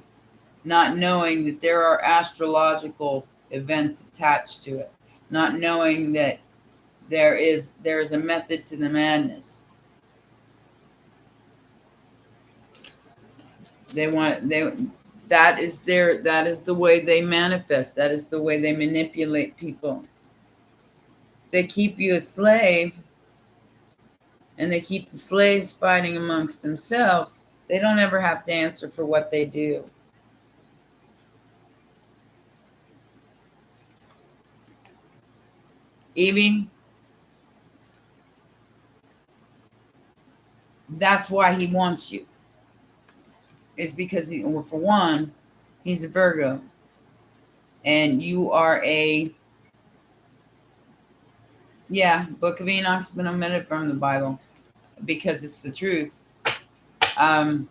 not knowing that there are astrological events attached to it, not knowing that there is a method to the madness. That is the way they manifest. That is the way they manipulate people. They keep you a slave, and they keep the slaves fighting amongst themselves. They don't ever have to answer for what they do. Evie, that's why he wants you. It's because, for one, he's a Virgo. And you are Book of Enoch's been omitted from the Bible because it's the truth. What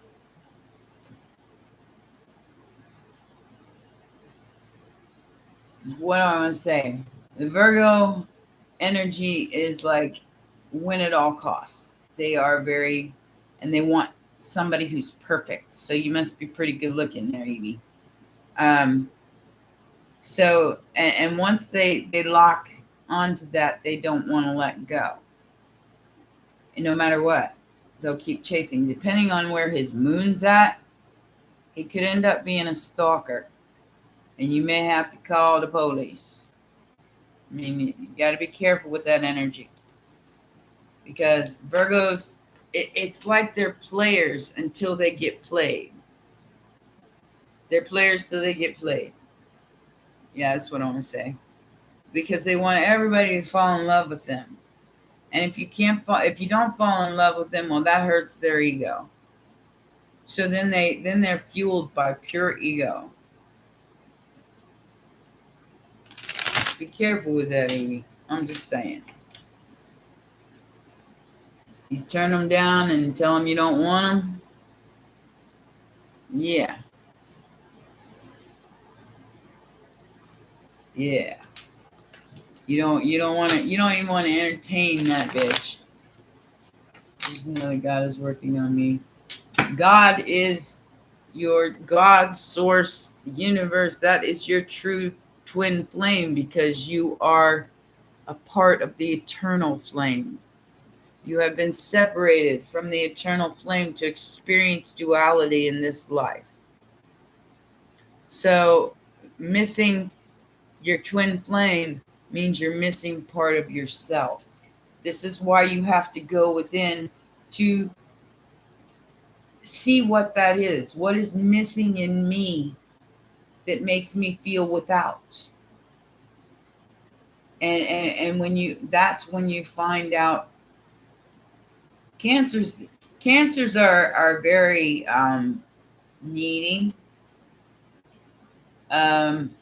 do I want to say? The Virgo energy is like win at all costs. They are and they want somebody who's perfect. So you must be pretty good looking there, Evie. So, and once they lock onto that, they don't want to let go. And no matter what, they'll keep chasing. Depending on where his moon's at, he could end up being a stalker. And you may have to call the police. I mean, you got to be careful with that energy. Because Virgos, it's like they're players until they get played. They're players till they get played. Yeah, that's what I want to say. Because they want everybody to fall in love with them. And if you don't fall in love with them, well, that hurts their ego. So then they're fueled by pure ego. Be careful with that, Amy. I'm just saying. You turn them down and tell them you don't want them. Yeah. Yeah. You don't even want to entertain that bitch. Just know that God is working on me. God is your God source, universe. That is your true twin flame, because you are a part of the eternal flame. You have been separated from the eternal flame to experience duality in this life. So missing your twin flame means you're missing part of yourself. This is why you have to go within to see what that is. What is missing in me that makes me feel without? And when you, that's when you find out. Cancers are very needy. Um,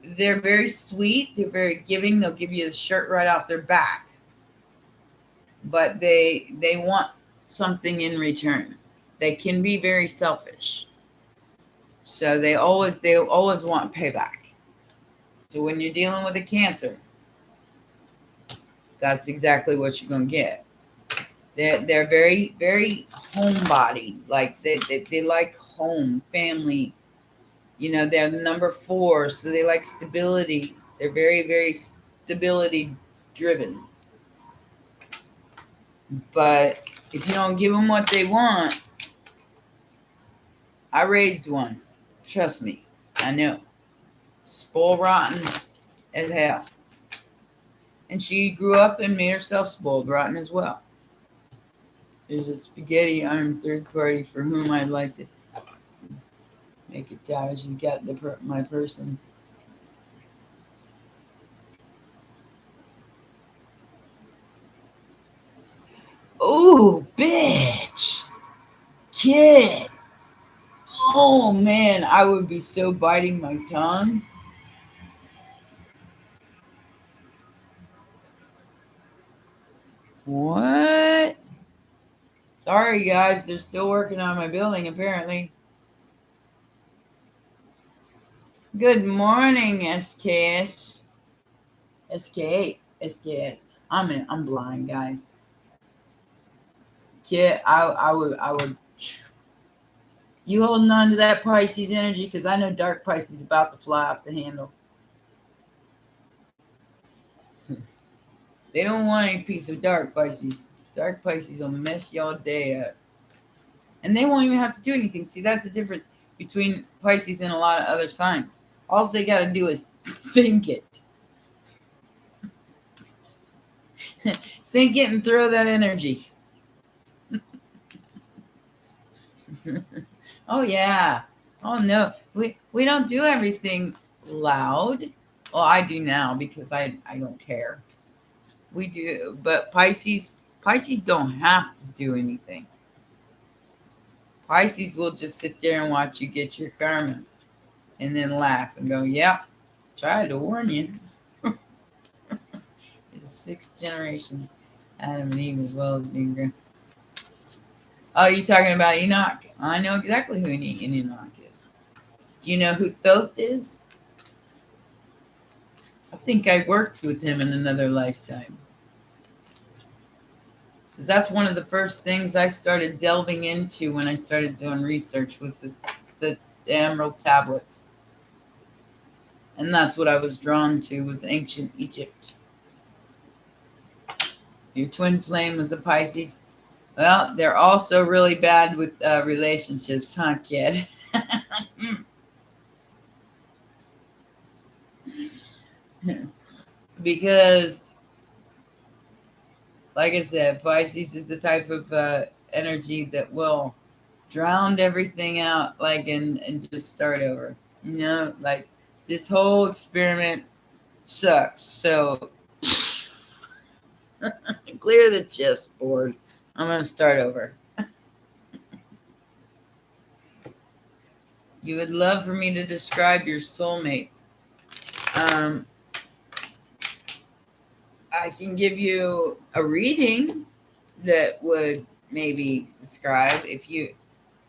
they're very sweet. They're very giving. They'll give you the shirt right off their back, but they want something in return. They can be very selfish, so they always want payback. So when you're dealing with a Cancer, that's exactly what you're gonna get. They're very, very homebody. Like they like home, family. You know, they're number 4, so they like stability. They're very, very stability driven. But if you don't give them what they want, I raised one. Trust me, I know. Spoiled rotten as hell. And she grew up and made herself spoiled rotten as well. There's a spaghetti arm third party for whom I'd like to make it die. She got my person. Oh, bitch. Kid. Oh, man. I would be so biting my tongue. What? Sorry, guys. They're still working on my building, apparently. Good morning, SKS. SK8. SK8. I'm blind, guys. Kid, I would. You holding on to that Pisces energy? Because I know dark Pisces about to fly off the handle. They don't want any piece of dark Pisces. Dark Pisces will mess y'all day up. And they won't even have to do anything. See, that's the difference between Pisces and a lot of other signs. All they got to do is think it. Think it and throw that energy. Oh, yeah. Oh, no. We don't do everything loud. Well, I do now because I don't care. We do. But Pisces don't have to do anything. Pisces will just sit there and watch you get your karma and then laugh and go, yeah, tried to warn you. It's a 6th generation Adam and Eve as well as being. Oh, you talking about Enoch? I know exactly who Enoch is. Do you know who Thoth is? I think I worked with him in another lifetime. Because that's one of the first things I started delving into when I started doing research was the emerald tablets. And that's what I was drawn to, was ancient Egypt. Your twin flame was a Pisces. Well, they're also really bad with relationships, huh, kid? Because, like I said, Pisces is the type of energy that will drown everything out, like, and just start over. You know, like, this whole experiment sucks. So, clear the chessboard. I'm going to start over. You would love for me to describe your soulmate. I can give you a reading that would maybe describe if you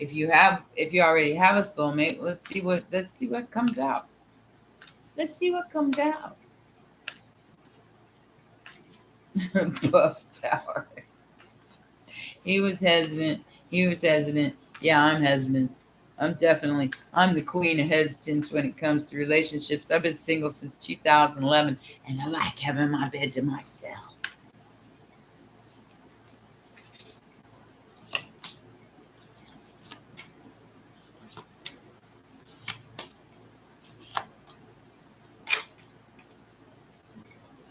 already have a soulmate. Let's see what comes out. Let's see what comes out. Buff Tower. He was hesitant. He was hesitant. Yeah, I'm hesitant. I'm the queen of hesitance when it comes to relationships. I've been single since 2011, and I like having my bed to myself.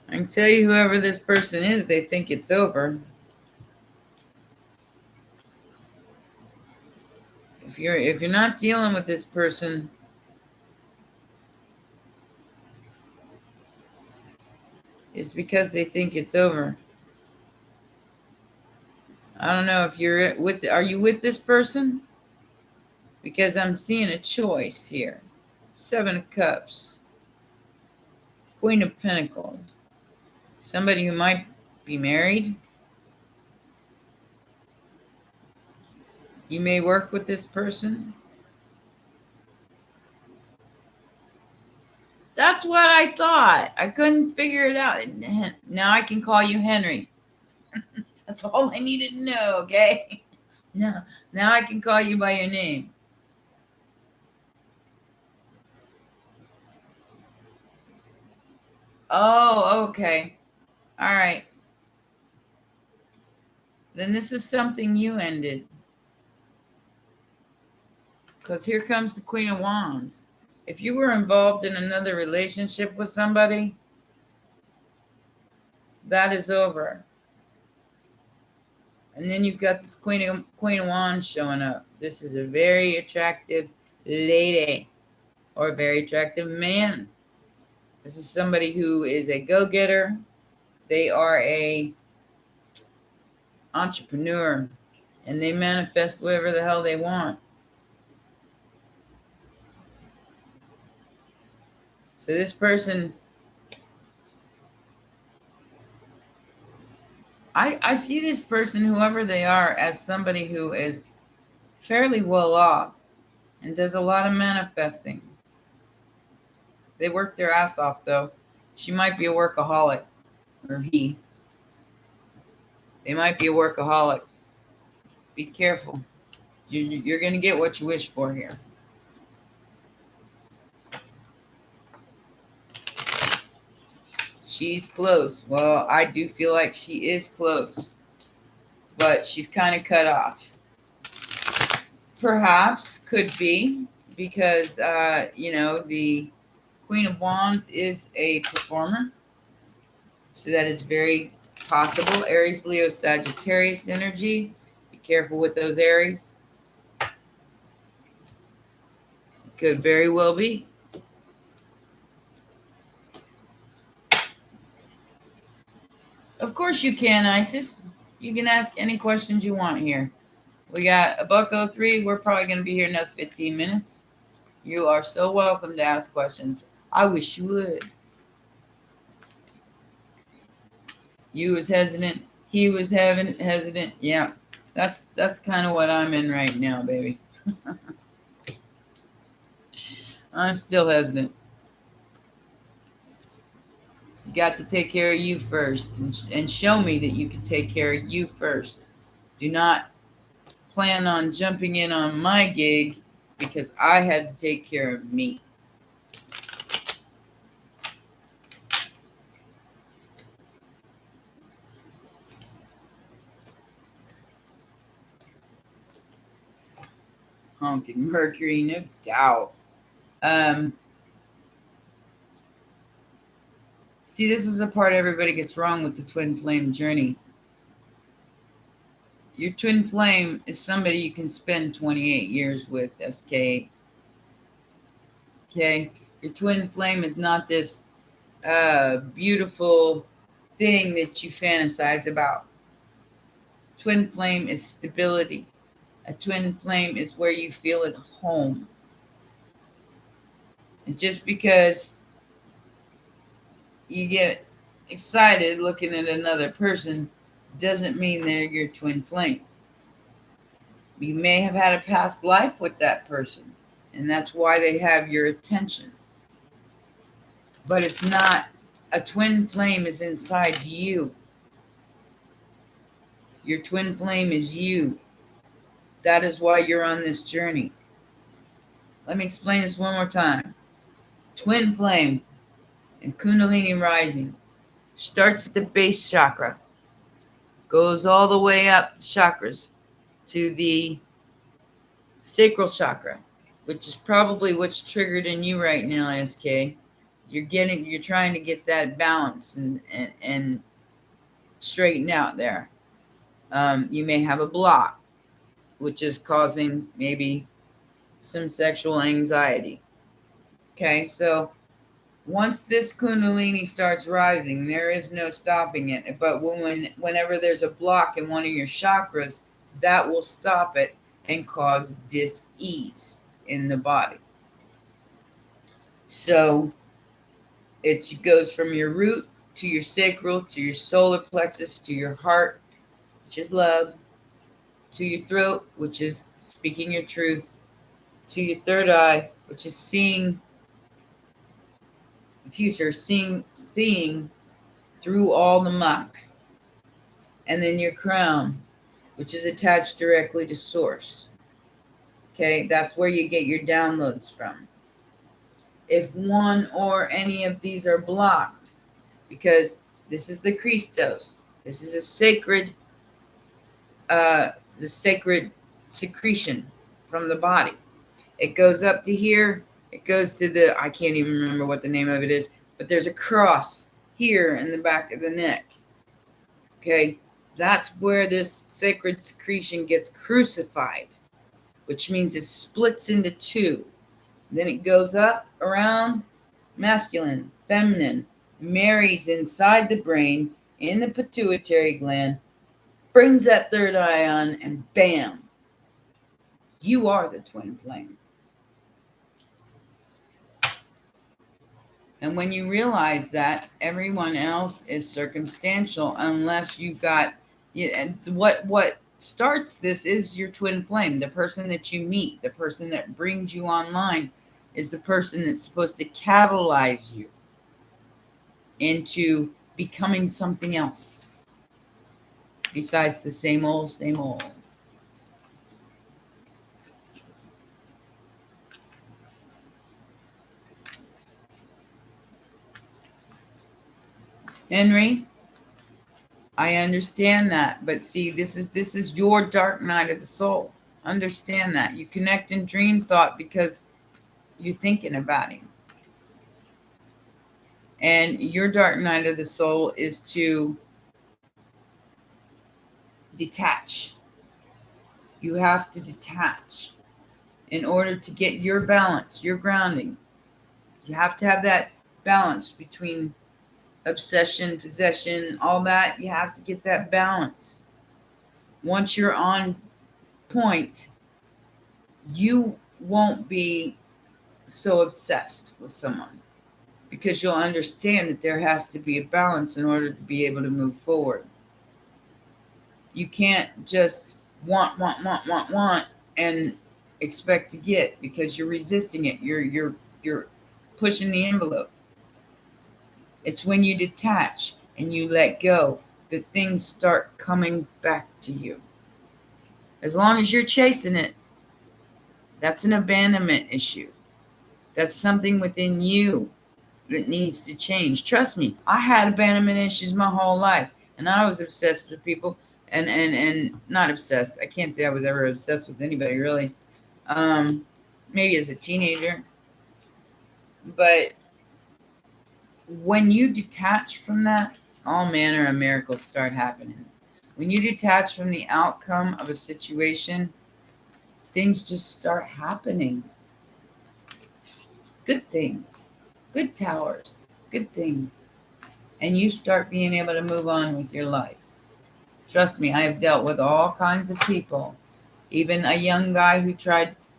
I can tell you whoever this person is, they think it's over. If you're not dealing with this person, it's because they think it's over. I don't know if you're are you with this person? Because I'm seeing a choice here. 7 of Cups. Queen of Pentacles. Somebody who might be married. You may work with this person. That's what I thought. I couldn't figure it out. Now I can call you Henry. That's all I needed to know, okay? Now I can call you by your name. Oh, okay. All right. Then this is something you ended. Because here comes the Queen of Wands. If you were involved in another relationship with somebody, that is over. And then you've got this Queen of Wands showing up. This is a very attractive lady or a very attractive man. This is somebody who is a go-getter. They are a entrepreneur, and they manifest whatever the hell they want. So this person, I see this person, whoever they are, as somebody who is fairly well off and does a lot of manifesting. They work their ass off, though. She might be a workaholic, or he. They might be a workaholic. Be careful. You're going to get what you wish for here. She's close. Well, I do feel like she is close, but she's kind of cut off. Perhaps, could be, because, the Queen of Wands is a performer. So that is very possible. Aries, Leo, Sagittarius energy. Be careful with those Aries. Could very well be. Of course you can, Isis. You can ask any questions you want here. We got a $103. We're probably going to be here another 15 minutes. You are so welcome to ask questions. I wish you would. You was hesitant. He was hesitant. Yeah, that's kind of what I'm in right now, baby. I'm still hesitant. You got to take care of you first, and show me that you can take care of you first. Do not plan on jumping in on my gig because I had to take care of me. Honking Mercury, no doubt. See, this is the part everybody gets wrong with the twin flame journey. Your twin flame is somebody you can spend 28 years with, SK. Okay? Your twin flame is not this beautiful thing that you fantasize about. Twin flame is stability. A twin flame is where you feel at home. And just because you get excited looking at another person doesn't mean they're your twin flame. You may have had a past life with that person, and that's why they have your attention. But it's not, a twin flame is inside you. Your twin flame is you. That is why you're on this journey. Let me explain this one more time. Twin flame and Kundalini rising starts at the base chakra, goes all the way up the chakras to the sacral chakra, which is probably what's triggered in you right now, SK. You're trying to get that balance and straighten out there. You may have a block, which is causing maybe some sexual anxiety. Okay, so once this Kundalini starts rising, there is no stopping it. But whenever there's a block in one of your chakras, that will stop it and cause dis-ease in the body. So it goes from your root to your sacral, to your solar plexus, to your heart, which is love, to your throat, which is speaking your truth, to your third eye, which is seeing the future, seeing through all the muck, and then your crown, which is attached directly to source. Okay, that's where you get your downloads from. If one or any of these are blocked, because this is the Christos, this is a sacred, the sacred secretion from the body. It goes up to here. It goes to the, I can't even remember what the name of it is, but there's a cross here in the back of the neck. Okay, that's where this sacred secretion gets crucified, which means it splits into two. Then it goes up, around, masculine, feminine, marries inside the brain, in the pituitary gland, brings that third eye on, and bam, you are the twin flame. And when you realize that, everyone else is circumstantial unless you got, and what starts this is your twin flame. The person that you meet, the person that brings you online, is the person that's supposed to catalyze you into becoming something else besides the same old, same old. Henry, I understand that, but see, this is your dark night of the soul. Understand that. You connect in dream thought because you're thinking about him. And your dark night of the soul is to detach. You have to detach in order to get your balance, your grounding. You have to have that balance between obsession, possession, all that. You have to get that balance. Once you're on point, you won't be so obsessed with someone because you'll understand that there has to be a balance in order to be able to move forward. You can't just want and expect to get, because you're resisting it. You're pushing the envelope. It's when you detach and you let go that things start coming back to you. As long as you're chasing it, that's an abandonment issue. That's something within you that needs to change. Trust me, I had abandonment issues my whole life, and I was obsessed with people, and not obsessed. I can't say I was ever obsessed with anybody, really. Maybe as a teenager. But when you detach from that, all manner of miracles start happening. When you detach from the outcome of a situation, things just start happening. Good things, good towers, good things. And you start being able to move on with your life. Trust me, I have dealt with all kinds of people. Even a young guy who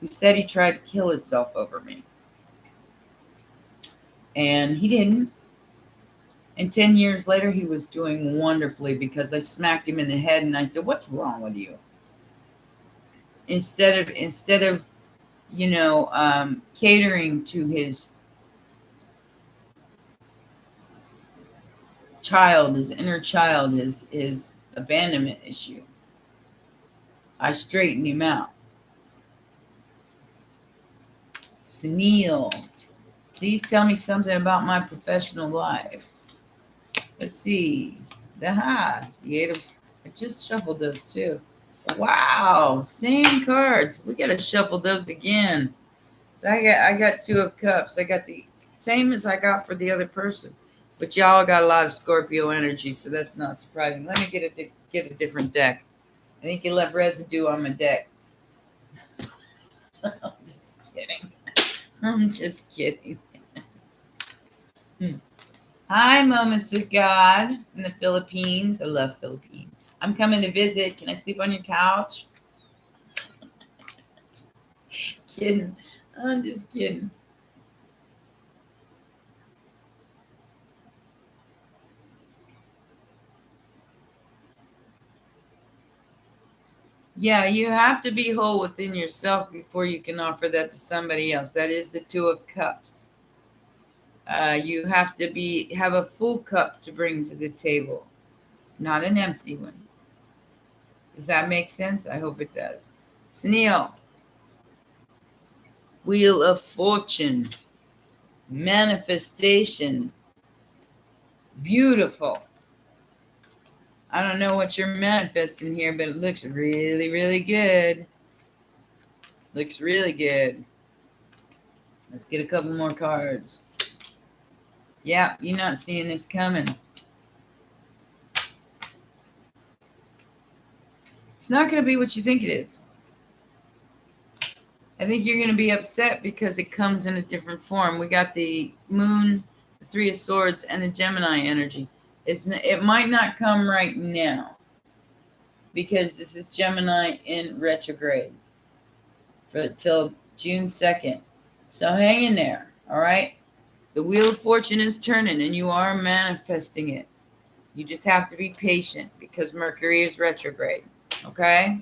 said he tried to kill himself over me. And he didn't. And 10 years later, he was doing wonderfully because I smacked him in the head and I said, "What's wrong with you?" Instead of catering to his child, his inner child, his abandonment issue, I straightened him out. Sunil, please tell me something about my professional life. Let's see. The Eight of... I just shuffled those too. Wow, same cards. We gotta shuffle those again. I got Two of Cups. I got the same as I got for the other person. But y'all got a lot of Scorpio energy, so that's not surprising. Let me get a different deck. I think you left residue on my deck. I'm just kidding. I'm just kidding. Hi, Moments with God in the Philippines. I love Philippines. I'm coming to visit. Can I sleep on your couch? Kidding. I'm just kidding. Yeah, you have to be whole within yourself before you can offer that to somebody else. That is the Two of Cups. You have to have a full cup to bring to the table, not an empty one. Does that make sense? I hope it does. Sunil, Wheel of Fortune, manifestation, beautiful. I don't know what you're manifesting here, but it looks really, really good. Looks really good. Let's get a couple more cards. Yeah, you're not seeing this coming. It's not going to be what you think it is. I think you're going to be upset because it comes in a different form. We got the Moon, the Three of Swords, and the Gemini energy. It might not come right now because this is Gemini in retrograde till June 2nd. So hang in there, all right? The Wheel of Fortune is turning and you are manifesting it. You just have to be patient because Mercury is retrograde, okay?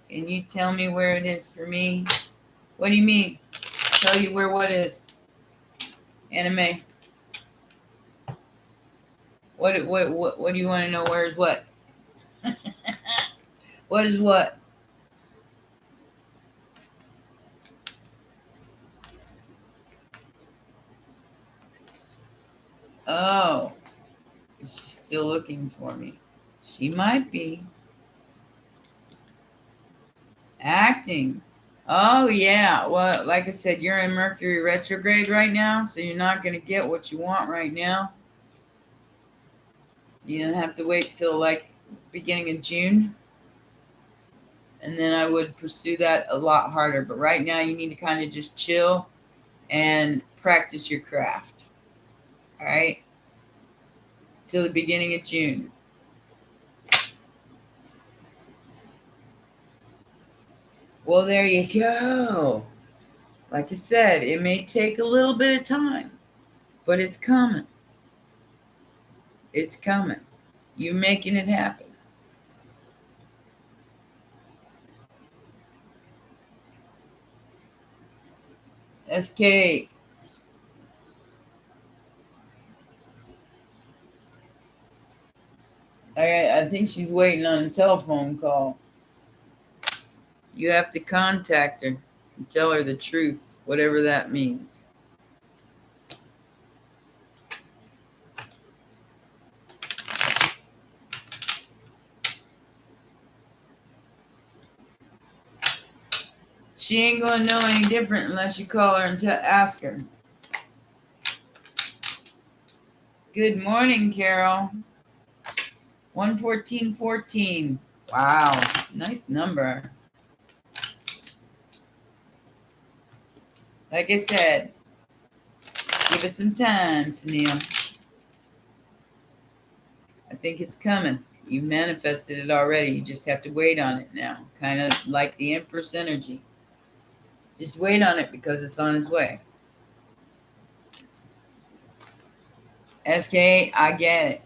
Can you tell me where it is for me? What do you mean? Tell you where what is? Anime. What do you want to know? Where is what? What is what? Oh, she's still looking for me. She might be. Acting. Oh, yeah. Well, like I said, you're in Mercury retrograde right now, so you're not going to get what you want right now. You don't have to wait till like beginning of June. And then I would pursue that a lot harder. But right now you need to kind of just chill and practice your craft. All right? Till the beginning of June. Well, there you go. Like I said, it may take a little bit of time, but it's coming. It's coming. You're making it happen. SK. I think she's waiting on a telephone call. You have to contact her and tell her the truth, whatever that means. She ain't going to know any different unless you call her and ask her. Good morning, Carol. 11414. Wow, nice number. Like I said, give it some time, Sunil. I think it's coming. You manifested it already. You just have to wait on it now. Kind of like the Empress energy. Just wait on it because it's on its way. SK, I get it.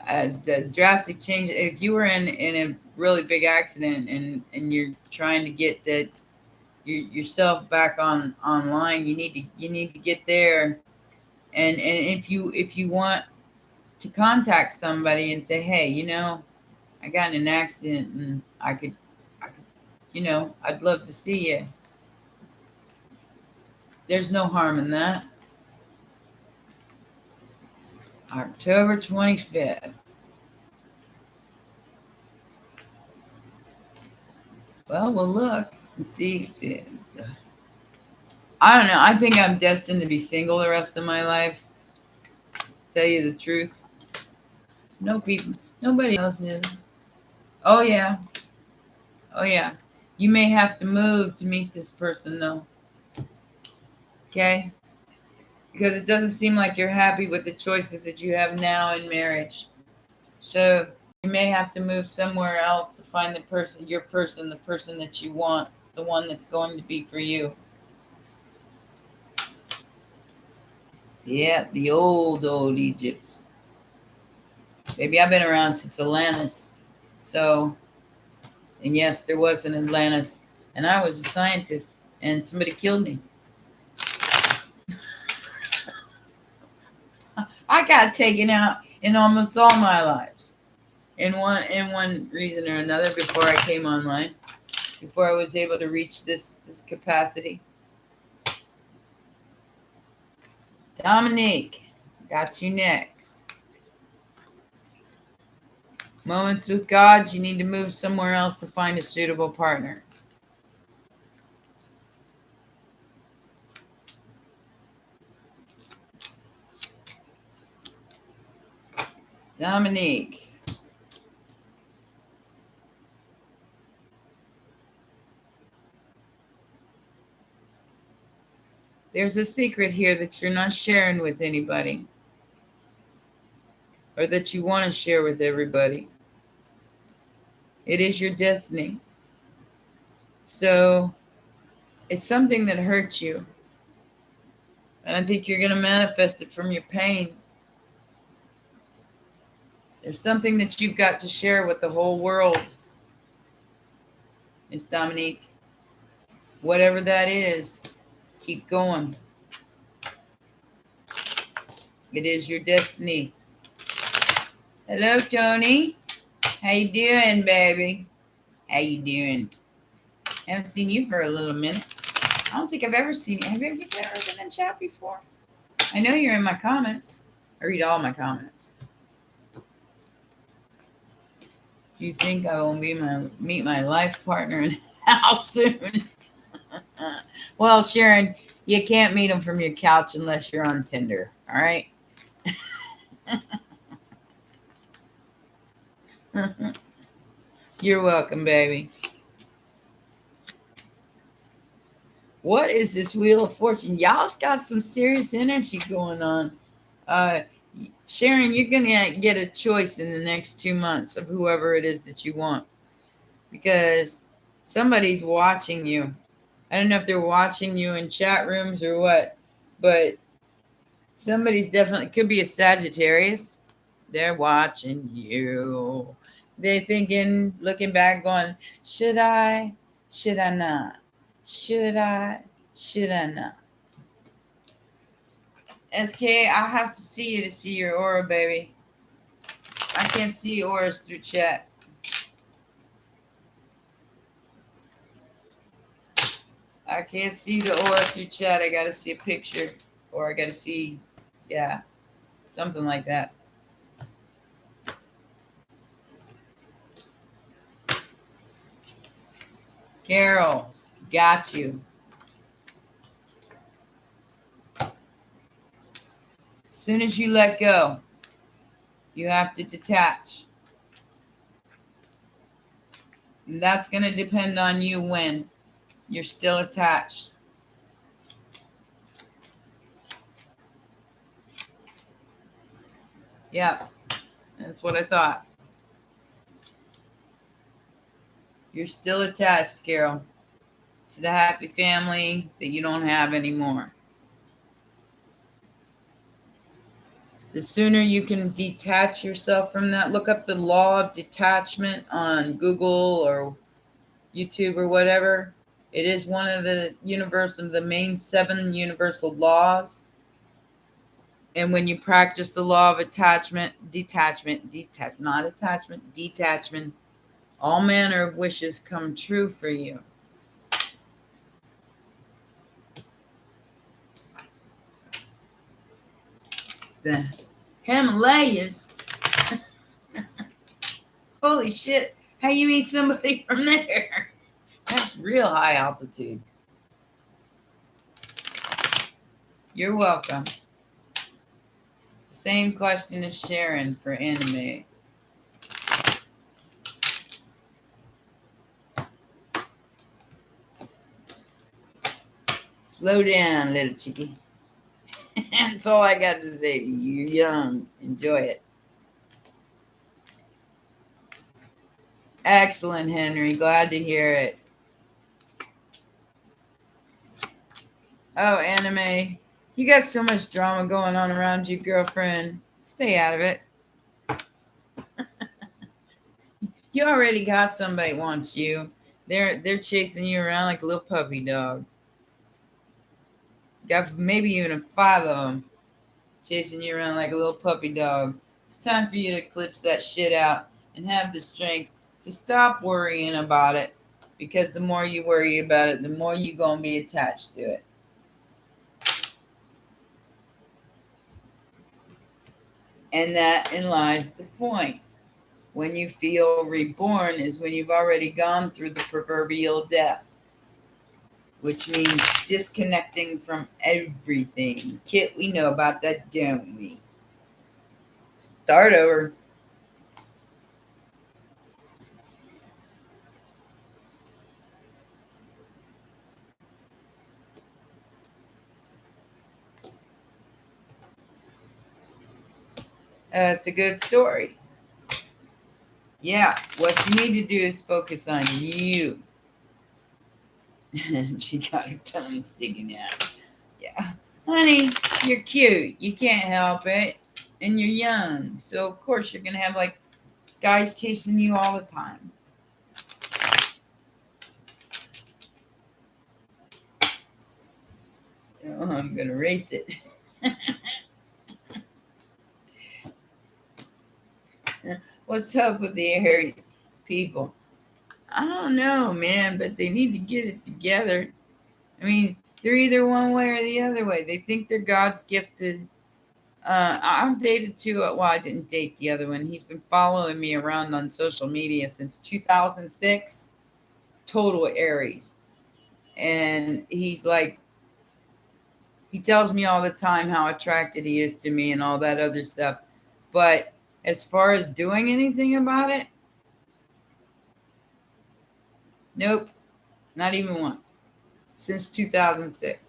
As the drastic change, if you were in a really big accident and you're trying to get that yourself back online, you need to get there. And if you want to contact somebody and say, hey, I got in an accident and I could you know, I'd love to see you. There's no harm in that. October 25th. Well, we'll look and see. I don't know. I think I'm destined to be single the rest of my life. To tell you the truth. No people. Nobody else is. Oh, yeah. Oh, yeah. You may have to move to meet this person, though. Okay? Because it doesn't seem like you're happy with the choices that you have now in marriage. So you may have to move somewhere else to find the person, the person that you want, the one that's going to be for you. Yeah, the old Egypt. Baby, I've been around since Atlantis. So, and yes, there was an Atlantis. And I was a scientist, and somebody killed me. I got taken out in almost all my lives. In one reason or another before I came online. Before I was able to reach this capacity. Dominique, got you next. Moments with God, you need to move somewhere else to find a suitable partner. Dominique. There's a secret here that you're not sharing with anybody. Or that you want to share with everybody. It is your destiny. So it's something that hurts you. And I think you're going to manifest it from your pain. There's something that you've got to share with the whole world, Miss Dominique. Whatever that is, keep going. It is your destiny. Hello, Tony. How you doing, baby? How you doing? I haven't seen you for a little minute. I don't think I've ever seen you. Have you ever been in chat before? I know you're in my comments. I read all my comments. Do you think I will meet my life partner in the house soon? Well, Sharon, you can't meet him from your couch unless you're on Tinder. All right? You're welcome, baby. What is this Wheel of Fortune? Y'all's got some serious energy going on. Sharon, you're going to get a choice in the next 2 months of whoever it is that you want. Because somebody's watching you. I don't know if they're watching you in chat rooms or what. But somebody's definitely, could be a Sagittarius. They're watching you. They're thinking, looking back, going, should I? Should I not? Should I? Should I not? SK, I have to see you to see your aura, baby. I can't see auras through chat. I can't see the aura through chat. I got to see a picture. Or I got to see, yeah, something like that. Carol, got you. As soon as you let go, you have to detach. And that's going to depend on you when you're still attached. Yeah, that's what I thought. You're still attached, Carol, to the happy family that you don't have anymore. The sooner you can detach yourself from that, look up the law of detachment on Google or YouTube or whatever. It is one of the main 7 universal laws. And when you practice the law of detachment, All manner of wishes come true for you. The Himalayas. Holy shit. How you meet somebody from there? That's real high altitude. You're welcome. Same question as Sharon for anime. Slow down, little chickie. That's all I got to say to you. You're young. Enjoy it. Excellent, Henry. Glad to hear it. Oh, anime. You got so much drama going on around you, girlfriend. Stay out of it. You already got somebody wants you. They're chasing you around like a little puppy dog. Got maybe even 5 of them chasing you around like a little puppy dog. It's time for you to eclipse that shit out and have the strength to stop worrying about it, because the more you worry about it, the more you're going to be attached to it. And that lies the point. When you feel reborn is when you've already gone through the proverbial death, which means disconnecting from everything. Kit, we know about that, don't we? Start over. It's a good story. Yeah, what you need to do is focus on you. She got her tongue sticking out. Yeah. Honey, you're cute. You can't help it. And you're young. So, of course, you're going to have, like, guys chasing you all the time. Oh, I'm going to erase it. What's up with the Aries people? I don't know, man, but they need to get it together. I mean, they're either one way or the other way. They think they're God's gifted. I've dated 2. Well, I didn't date the other one. He's been following me around on social media since 2006. Total Aries. And he's like, he tells me all the time how attracted he is to me and all that other stuff. But as far as doing anything about it, nope, not even once. Since 2006.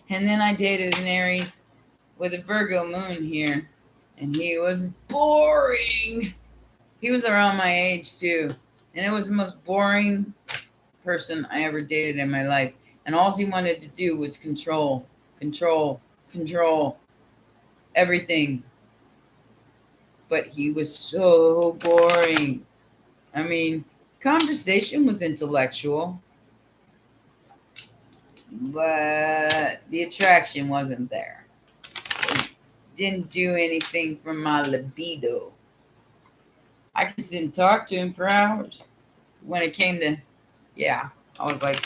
And then I dated an Aries with a Virgo moon here, and he was boring. He was around my age too, and it was the most boring person I ever dated in my life. And all he wanted to do was control everything. But he was so boring. I mean, conversation was intellectual, but the attraction wasn't there. It didn't do anything for my libido. I just didn't talk to him for hours. When it came to, yeah, I was like,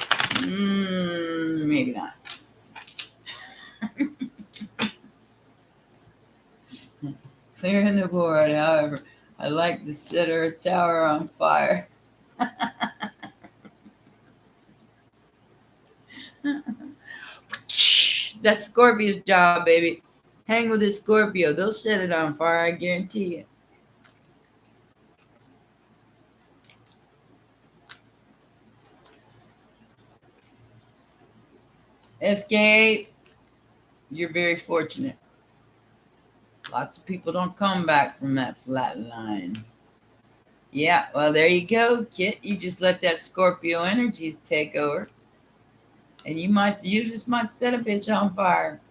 maybe not. Clearing the board, however, I like to set her tower on fire. That's Scorpio's job, baby. Hang with this Scorpio. They'll set it on fire, I guarantee you. Escape. You're very fortunate. Lots of people don't come back from that flat line. Yeah, well, there you go, Kit. You just let that Scorpio energies take over. And you just might set a bitch on fire.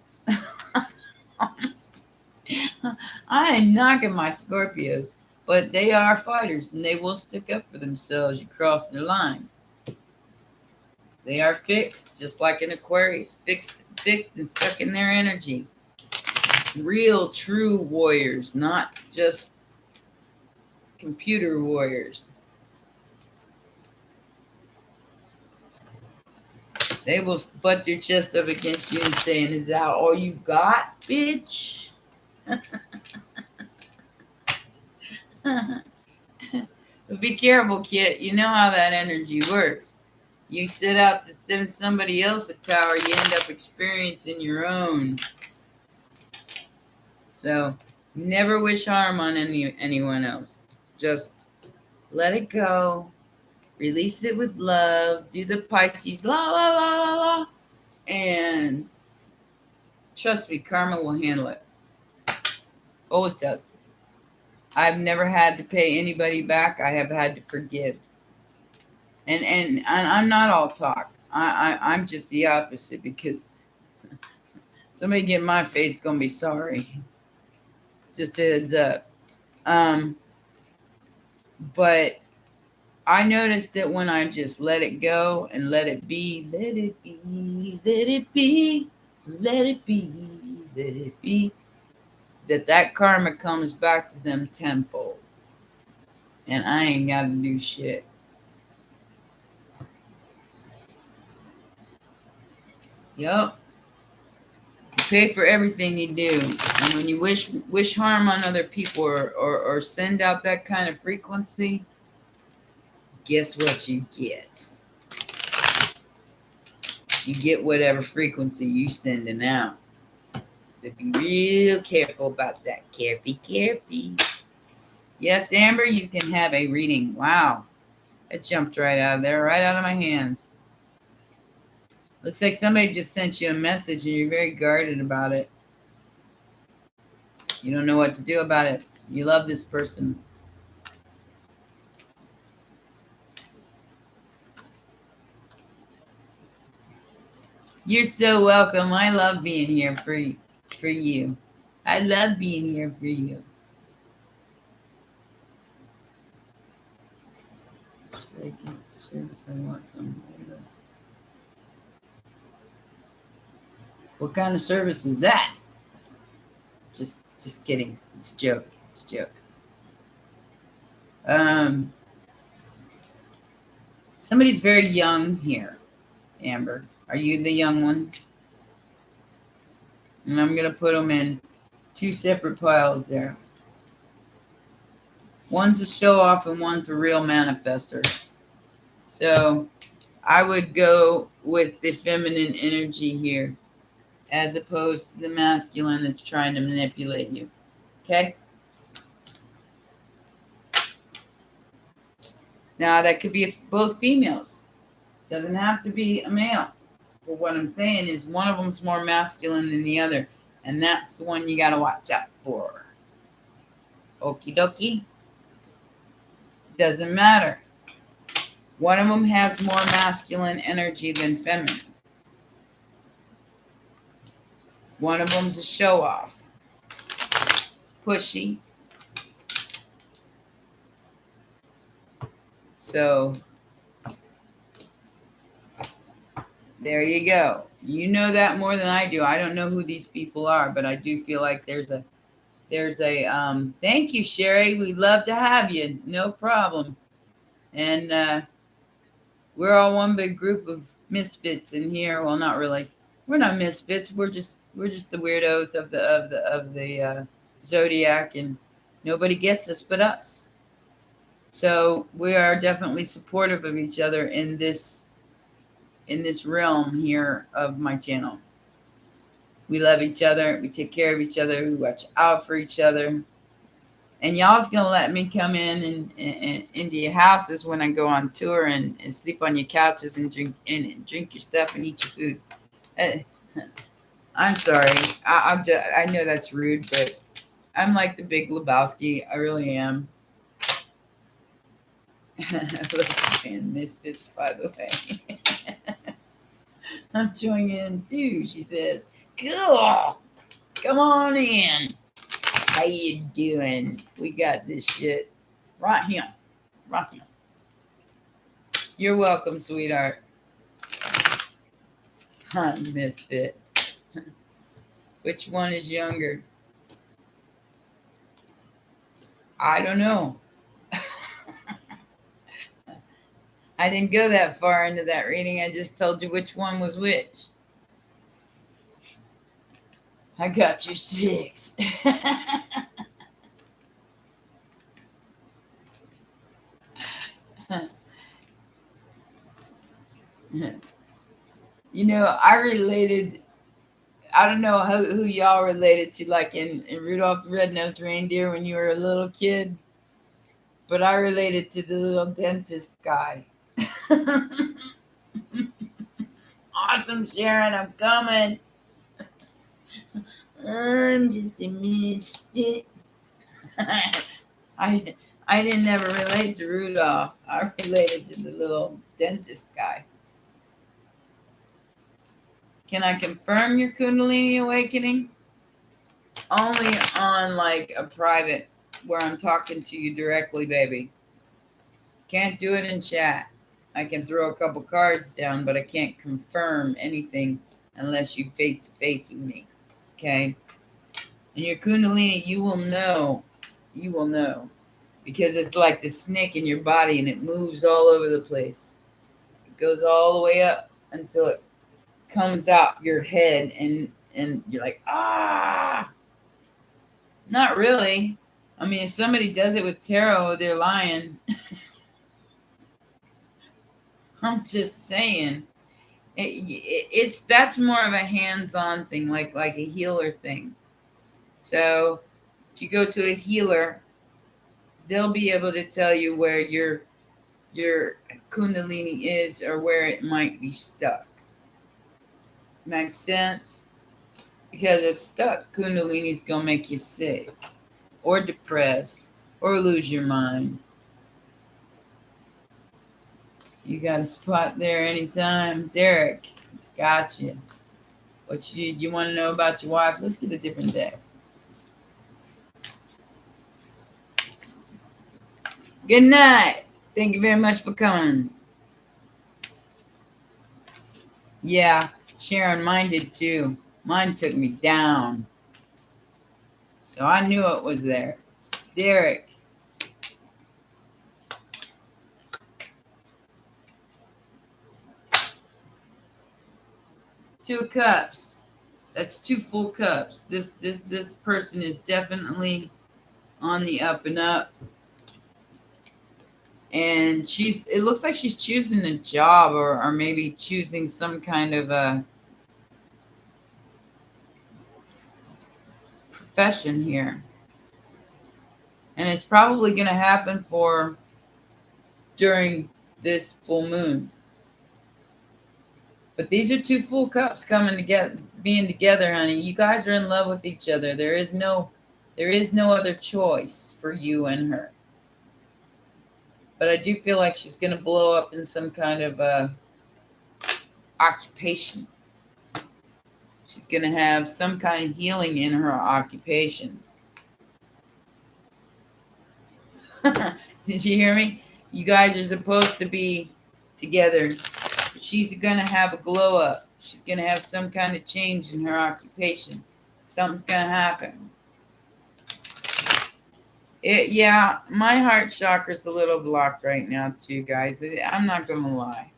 I am knocking my Scorpios, but they are fighters and they will stick up for themselves. You cross their line. They are fixed, just like an Aquarius, fixed and stuck in their energy. Real, true warriors, not just computer warriors. They will butt their chest up against you and saying, "Is that all you got, bitch?" But be careful, kid. You know how that energy works. You set out to send somebody else a tower, you end up experiencing your own. So never wish harm on anyone else. Just let it go. Release it with love. Do the Pisces la la la la la. And trust me, karma will handle it. Always does. I've never had to pay anybody back. I have had to forgive. And I'm not all talk. I'm just the opposite, because somebody get in my face gonna be sorry. Just a heads up. But I noticed that when I just let it go and let it be, let it be, let it be, let it be, let it be, that karma comes back to them tenfold. And I ain't got to do shit. Yup. You pay for everything you do. And when you wish harm on other people, or send out that kind of frequency, guess what you get? You get whatever frequency you sending out. So be real careful about that. Careful. Yes, Amber, you can have a reading. Wow. It jumped right out of there, right out of my hands. Looks like somebody just sent you a message and you're very guarded about it. You don't know what to do about it. You love this person. You're so welcome. I love being here for you. I love being here for you. Should I get the service I want from you? What kind of service is that? Just kidding. It's a joke. It's a joke. Somebody's very young here, Amber. Are you the young one? And I'm going to put them in two separate piles there. One's a show off and one's a real manifester. So I would go with the feminine energy here, as opposed to the masculine that's trying to manipulate you. Okay? Now, that could be both females. Doesn't have to be a male. But what I'm saying is one of them's more masculine than the other. And that's the one you got to watch out for. Okie dokie. Doesn't matter. One of them has more masculine energy than feminine. One of them's a show-off. Pushy. So there you go. You know that more than I do. I don't know who these people are, but I do feel like there's a thank you, Sherry. We'd love to have you. No problem. And we're all one big group of misfits in here. Well, not really. We're not misfits. We're just the weirdos of the zodiac, and nobody gets us but us. So we are definitely supportive of each other in this realm here of my channel. We love each other. We take care of each other. We watch out for each other. And y'all's going to let me come in and into your houses when I go on tour and sleep on your couches and drink your stuff and eat your food. I'm sorry. I know that's rude, but I'm like the Big Lebowski. I really am. And misfits, by the way. I'm joining in too, she says. Cool. Come on in. How you doing? We got this shit. Right here. Right here. You're welcome, sweetheart. Misfit. Which one is younger? I don't know. I didn't go that far into that reading. I just told you which one was which. I got you 6. You know, I don't know who y'all related to, like in Rudolph the Red-Nosed Reindeer when you were a little kid, but I related to the little dentist guy. Awesome, Sharon, I'm coming. I'm just a misfit. I didn't ever relate to Rudolph. I related to the little dentist guy. Can I confirm your Kundalini awakening? Only on like a private where I'm talking to you directly, baby. Can't do it in chat. I can throw a couple cards down, but I can't confirm anything unless you face to face with me. Okay? And your Kundalini, you will know. You will know. Because it's like the snake in your body and it moves all over the place. It goes all the way up until it comes out your head and you're like, ah. Not really. I mean, if somebody does it with tarot, they're lying. I'm just saying. That's more of a hands-on thing, like a healer thing. So if you go to a healer, they'll be able to tell you where your Kundalini is or where it might be stuck. Makes sense? Because a stuck Kundalini is going to make you sick or depressed or lose your mind. You got a spot there anytime. Derek, gotcha. What you want to know about your wife? Let's get a different deck. Good night. Thank you very much for coming. Yeah, Sharon, mine did too. Mine took me down. So I knew it was there. Derek. Two of Cups. That's 2 full cups. This person is definitely on the up and up. And it looks like she's choosing a job or maybe choosing some kind of a profession here. And it's probably going to happen during this full moon. But these are 2 full cups coming together, being together, honey. You guys are in love with each other. There is no other choice for you and her. But I do feel like she's going to blow up in some kind of occupation. She's going to have some kind of healing in her occupation. Did you hear me? You guys are supposed to be together. She's going to have a glow up. She's going to have some kind of change in her occupation. Something's going to happen. Yeah, my heart chakra's a little blocked right now too, guys. I'm not going to lie.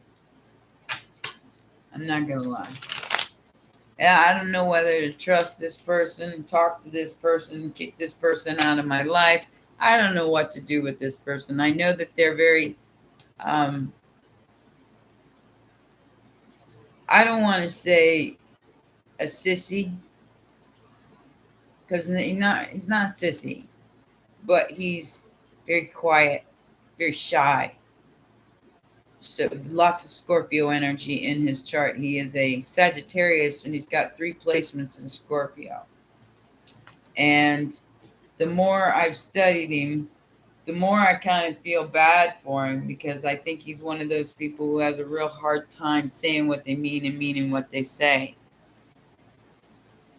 I'm not going to lie. Yeah, I don't know whether to trust this person, talk to this person, kick this person out of my life. I don't know what to do with this person. I know that they're very, I don't want to say a sissy, because he's not a sissy, but he's very quiet, very shy. So lots of Scorpio energy in his chart. He is a Sagittarius and he's got 3 placements in Scorpio. And the more I've studied him, the more I kind of feel bad for him, because I think he's one of those people who has a real hard time saying what they mean and meaning what they say.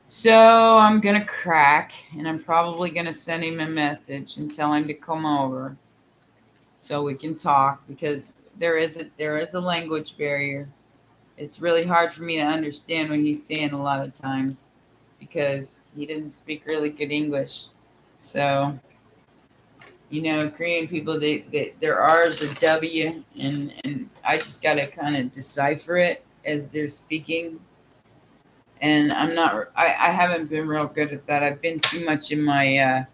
So I'm going to crack, and I'm probably going to send him a message and tell him to come over so we can talk, because there is a language barrier. It's really hard for me to understand what he's saying a lot of times because he doesn't speak really good English. So You know, Korean people, they their R's are W, and I just got to kind of decipher it as they're speaking. And I haven't been real good at that. I've been too much in my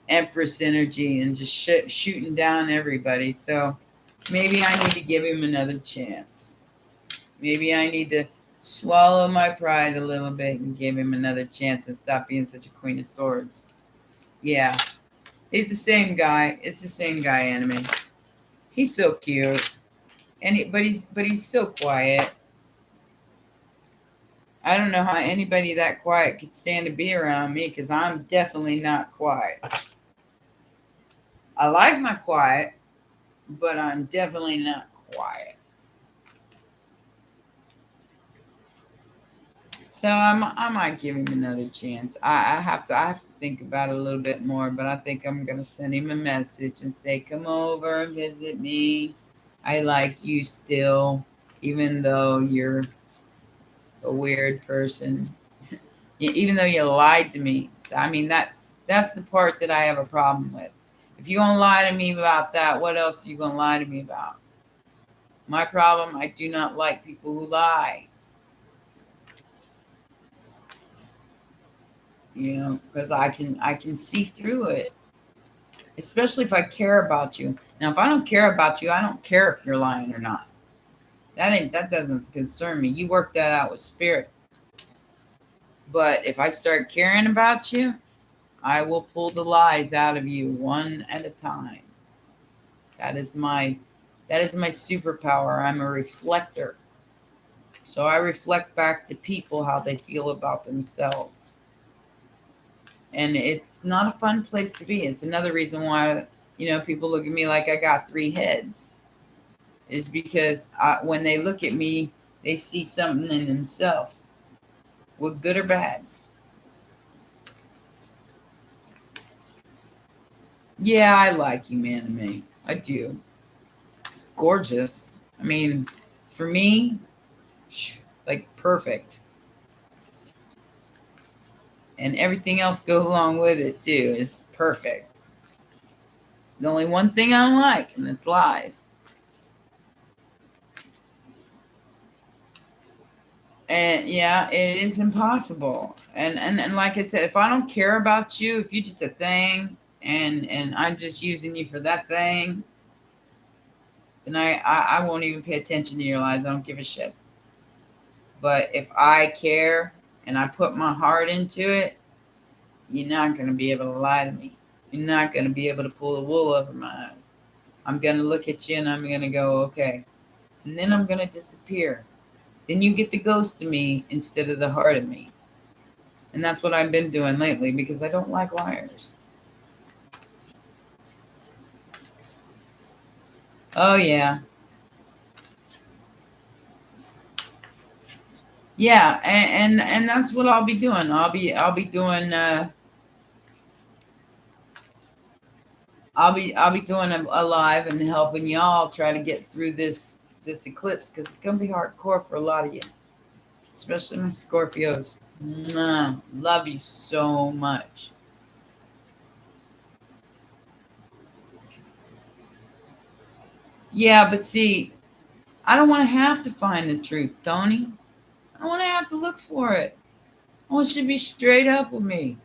Empress energy and just shooting down everybody. So maybe I need to give him another chance. Maybe I need to swallow my pride a little bit and give him another chance and stop being such a Queen of Swords. Yeah. He's the same guy. It's the same guy, Enemy. He's so cute. But he's so quiet. I don't know how anybody that quiet could stand to be around me, because I'm definitely not quiet. I like my quiet, but I'm definitely not quiet. So I might give him another chance. I have to think about it a little bit more, but I think I'm gonna send him a message and say, come over and visit me. I like you still, even though you're a weird person. Even though you lied to me. I mean, that's the part that I have a problem with. If you're gonna lie to me about that, what else are you gonna lie to me about? My problem, I do not like people who lie. You know, because I can see through it. Especially if I care about you. Now, if I don't care about you, I don't care if you're lying or not. That doesn't concern me. You work that out with spirit. But if I start caring about you, I will pull the lies out of you one at a time. That is my superpower. I'm a reflector. So I reflect back to people how they feel about themselves. And it's not a fun place to be. It's another reason why, people look at me like I got 3 heads. Is because when they look at me, they see something in themselves, with good or bad. Yeah, I like you, man, to me. I do. It's gorgeous. I mean, for me, like perfect. And everything else goes along with it too. It's perfect. The only one thing I don't like, and it's lies. And yeah, it is impossible. And like I said, if I don't care about you, if you're just a thing, and I'm just using you for that thing, then I won't even pay attention to your lies. I don't give a shit. But if I care and I put my heart into it, you're not going to be able to lie to me. You're not going to be able to pull the wool over my eyes. I'm going to look at you and I'm going to go, okay. And then I'm going to disappear. Then you get the ghost of me instead of the heart of me. And that's what I've been doing lately, because I don't like liars. Oh yeah. Yeah, and that's what I'll be doing. I'll be doing I'll be doing a live and helping y'all try to get through this eclipse, because it's gonna be hardcore for a lot of you, especially my Scorpios. Mwah. Love you so much. Yeah, but see, I don't want to have to find the truth, Tony. I don't want to have to look for it. I want you to be straight up with me.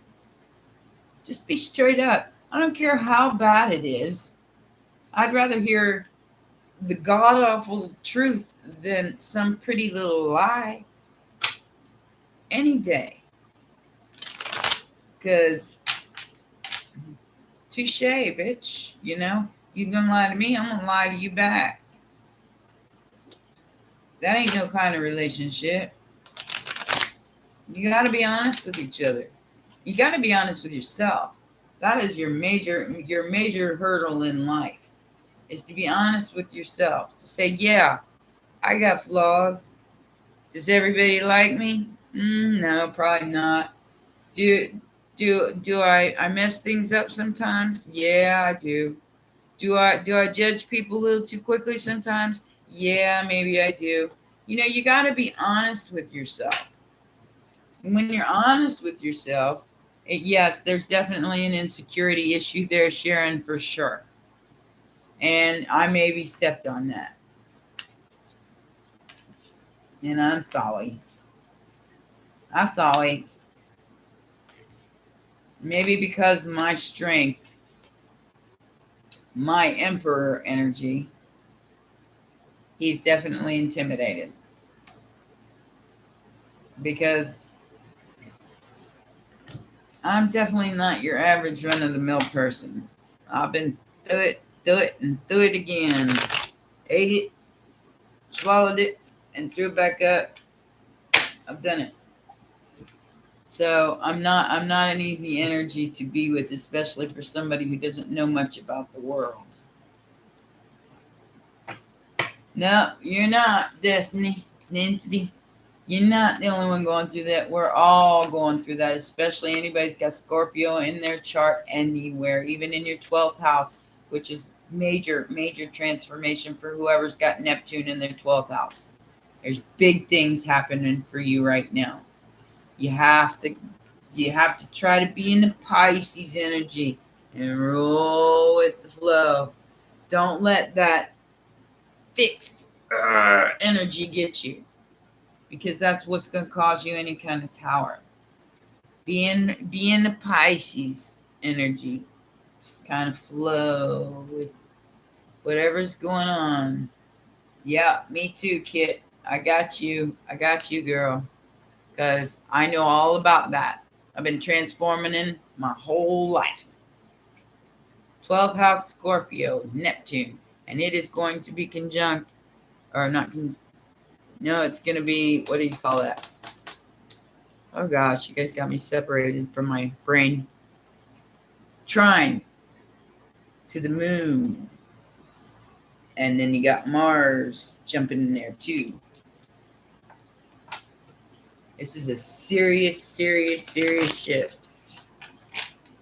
Just be straight up. I don't care how bad it is. I'd rather hear the god awful truth than some pretty little lie any day. Because touche, bitch. You gonna lie to me, I'm gonna lie to you back. That ain't no kind of relationship. You gotta be honest with each other. You gotta be honest with yourself. That is your major hurdle in life, is to be honest with yourself. To say, yeah, I got flaws. Does everybody like me? No, probably not. Do I mess things up sometimes? Yeah, I do. Do I judge people a little too quickly sometimes? Yeah, maybe I do. You got to be honest with yourself. And when you're honest with yourself, Yes, there's definitely an insecurity issue there, Sharon, for sure. And I maybe stepped on that. And I'm sorry. I'm sorry. Maybe because my strength, my emperor energy, he's definitely intimidated. Because I'm definitely not your average run-of-the-mill person. I've been do it, and do it again. Ate it, swallowed it, and threw it back up. I've done it. So I'm not an easy energy to be with, especially for somebody who doesn't know much about the world. No, you're not, Destiny, Density. You're not the only one going through that. We're all going through that, especially anybody's got Scorpio in their chart anywhere, even in your 12th house, which is major, major transformation for whoever's got Neptune in their 12th house. There's big things happening for you right now. You have to try to be in the Pisces energy and roll with the flow. Don't let that fixed energy get you, because that's what's going to cause you any kind of tower. Be in the Pisces energy. Just kind of flow with whatever's going on. Yeah, me too, Kit. I got you, girl. Because I know all about that. I've been transforming in my whole life. 12th house Scorpio, Neptune. And it is going to be conjunct, or not, no, it's going to be, what do you call that? Oh gosh, you guys got me separated from my brain. Trine to the moon. And then you got Mars jumping in there too. This is a serious, serious, serious shift.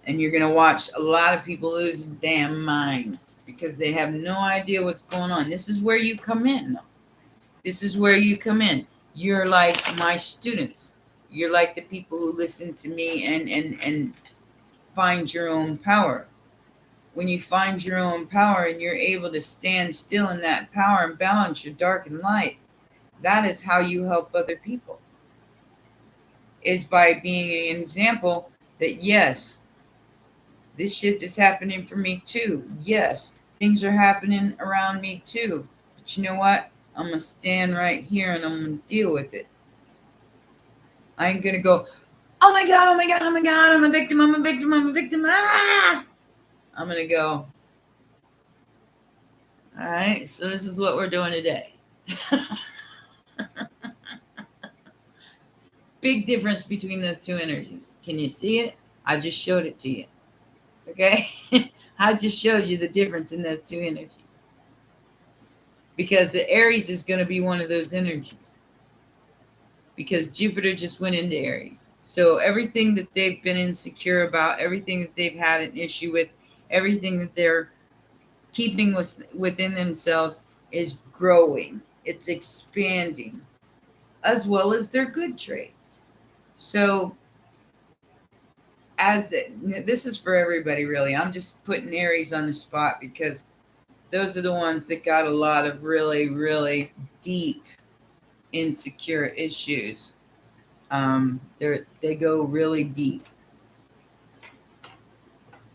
And you're going to watch a lot of people lose their damn minds because they have no idea what's going on. This is where you come in. This is where you come in. You're like my students. You're like the people who listen to me and find your own power. When you find your own power and you're able to stand still in that power and balance your dark and light, that is how you help other people. Is by being an example that, yes, this shift is happening for me too. Yes, things are happening around me too. But you know what? I'm going to stand right here and I'm going to deal with it. I ain't going to go, oh my God, oh my God, oh my God, I'm a victim, I'm a victim, I'm a victim. Ah! I'm going to go, all right, so this is what we're doing today. Big difference between those two energies. Can you see it? I just showed it to you. Okay? I just showed you the difference in those two energies. Because the Aries is going to be one of those energies. Because Jupiter just went into Aries. So everything that they've been insecure about, everything that they've had an issue with, everything that they're keeping within themselves is growing. It's expanding, as well as their good traits. So this is for everybody, really. I'm just putting Aries on the spot because those are the ones that got a lot of really, really deep insecure issues. They go really deep.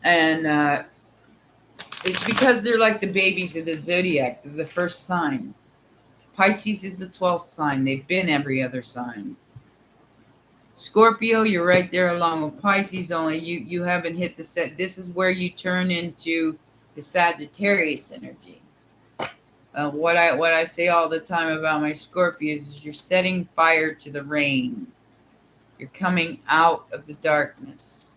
And it's because they're like the babies of the zodiac. They're the first sign. Pisces is the 12th sign. They've been every other sign. Scorpio, you're right there along with Pisces, only you haven't hit the set. This is where you turn into the Sagittarius energy. What I say all the time about my Scorpios is you're setting fire to the rain. You're coming out of the darkness.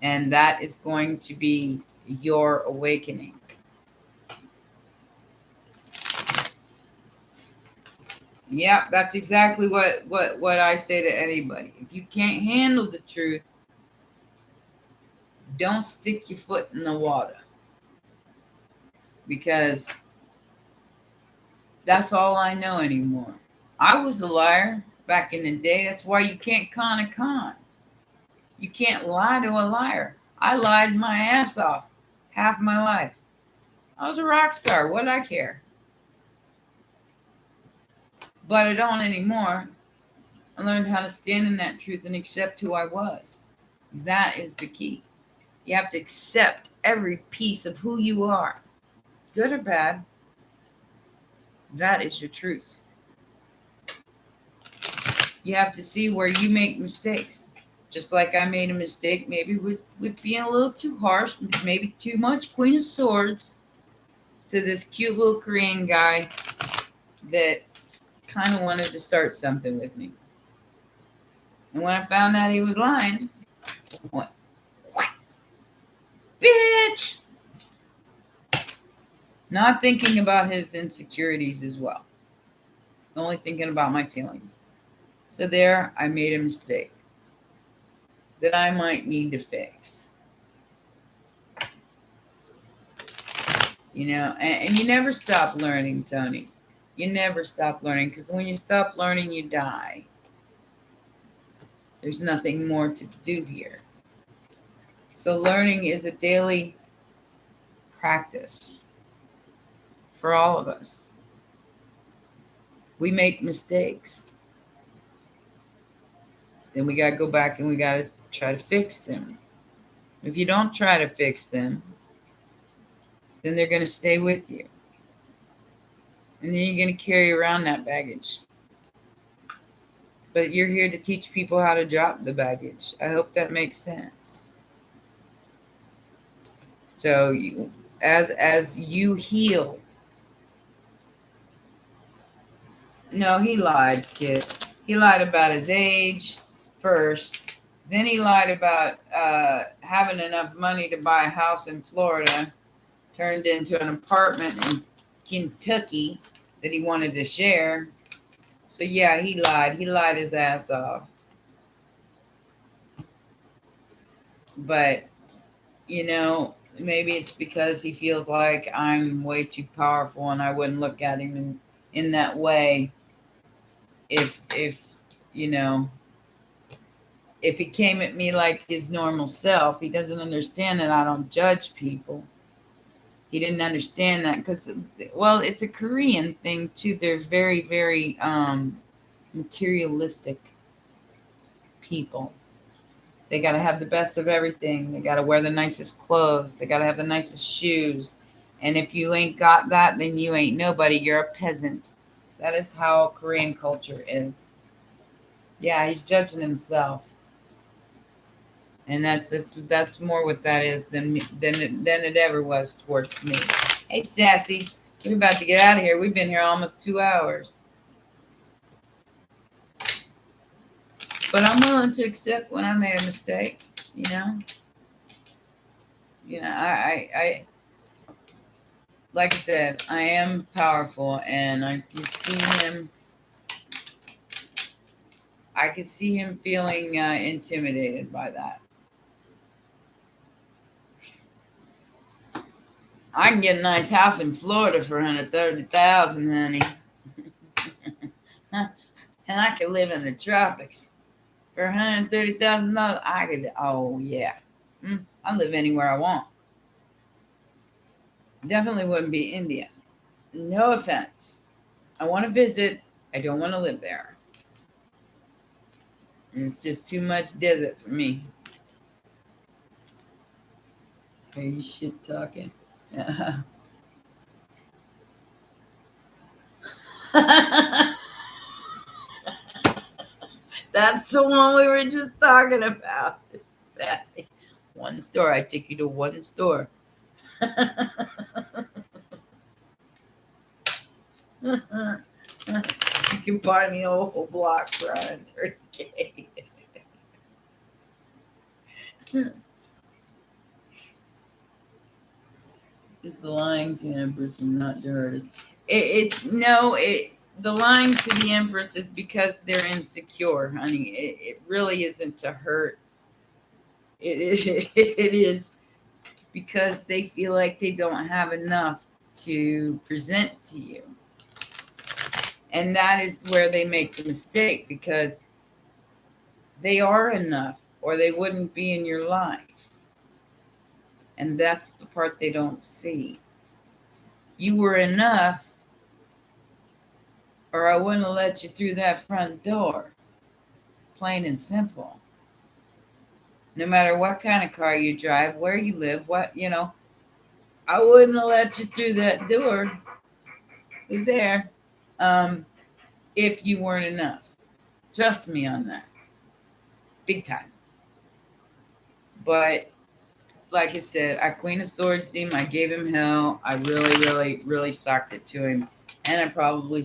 And that is going to be your awakening. Yeah, that's exactly what I say to anybody. If you can't handle the truth, don't stick your foot in the water. Because that's all I know anymore. I was a liar back in the day. That's why you can't con a con. You can't lie to a liar. I lied my ass off half my life. I was a rock star. What'd I care? But I don't anymore. I learned how to stand in that truth and accept who I was. That is the key. You have to accept every piece of who you are, good or bad. That is your truth. You have to see where you make mistakes. Just like I made a mistake, maybe with being a little too harsh, maybe too much Queen of Swords to this cute little Korean guy that kind of wanted to start something with me. And when I found out he was lying, I went, bitch! Not thinking about his insecurities as well. Only thinking about my feelings. So there, I made a mistake that I might need to fix. You know, and you never stop learning, Tony. You never stop learning, because when you stop learning, you die. There's nothing more to do here. So learning is a daily practice for all of us. We make mistakes. Then we got to go back and we got to try to fix them. If you don't try to fix them, then they're going to stay with you. And then you're going to carry around that baggage. But you're here to teach people how to drop the baggage. I hope that makes sense. So you, as you heal. No, he lied, kid. He lied about his age first. Then he lied about having enough money to buy a house in Florida. Turned into an apartment in Kentucky that he wanted to share. So yeah, he lied. He lied his ass off. But, you know, maybe it's because he feels like I'm way too powerful and I wouldn't look at him in that way if you know, if he came at me like his normal self. He doesn't understand that I don't judge people. He didn't understand that because, well, it's a Korean thing too. They're very, very materialistic people. They got to have the best of everything. They got to wear the nicest clothes. They got to have the nicest shoes. And if you ain't got that, then you ain't nobody. You're a peasant. That is how Korean culture is. Yeah, he's judging himself. And that's more what that is than it ever was towards me. Hey, Sassy, we're about to get out of here. We've been here almost 2 hours. But I'm willing to accept when I made a mistake, you know? You know, I like I said, I am powerful, and I can see him feeling intimidated by that. I can get a nice house in Florida for $130,000, honey. And I could live in the tropics for $130,000. I could, oh yeah. I'll live anywhere I want. Definitely wouldn't be India. No offense. I want to visit. I don't want to live there. It's just too much desert for me. Are you shit talking? That's the one we were just talking about. Sassy. One store. I take you to one store. You can buy me a whole block for $130K. Is the lying to Empress and not to her? The lying to the Empress is because they're insecure, honey. It really isn't to hurt. It is because they feel like they don't have enough to present to you. And that is where they make the mistake, because they are enough or they wouldn't be in your life. And that's the part they don't see. You were enough, or I wouldn't have let you through that front door. Plain and simple. No matter what kind of car you drive, where you live, I wouldn't have let you through that door. Is there? If you weren't enough. Trust me on that. Big time. But like I said, I Queen of Swords him. I gave him hell. I really, really, really socked it to him. And I probably,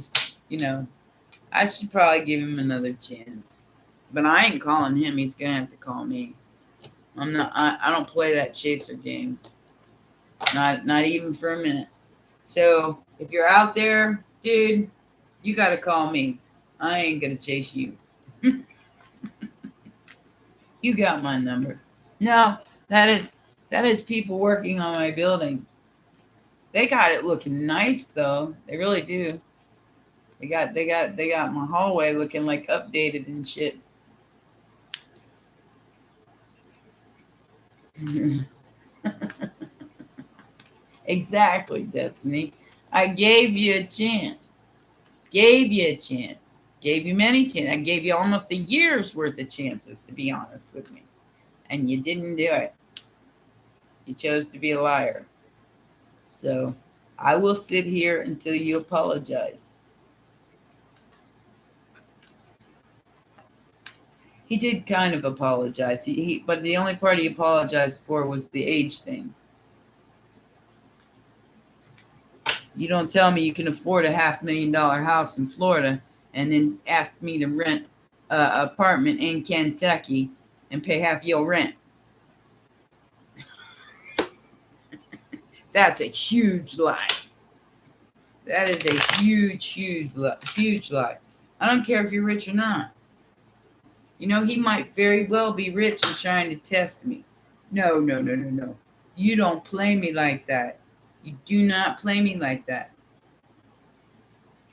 I should probably give him another chance. But I ain't calling him. He's going to have to call me. I don't play that chaser game. Not even for a minute. So if you're out there, dude, you got to call me. I ain't going to chase you. You got my number. No, that is people working on my building. They got it looking nice though. They really do. They got my hallway looking like updated and shit. Exactly, Destiny. I gave you a chance. Gave you a chance. Gave you many chances. I gave you almost a year's worth of chances, to be honest with me. And you didn't do it. You chose to be a liar. So I will sit here until you apologize. He did kind of apologize. But the only part he apologized for was the age thing. You don't tell me you can afford a $500,000 house in Florida and then ask me to rent an apartment in Kentucky and pay half your rent. That's a huge lie. That is a huge lie. I don't care if you're rich or not. He might very well be rich and trying to test me. No. You don't play me like that. You do not play me like that.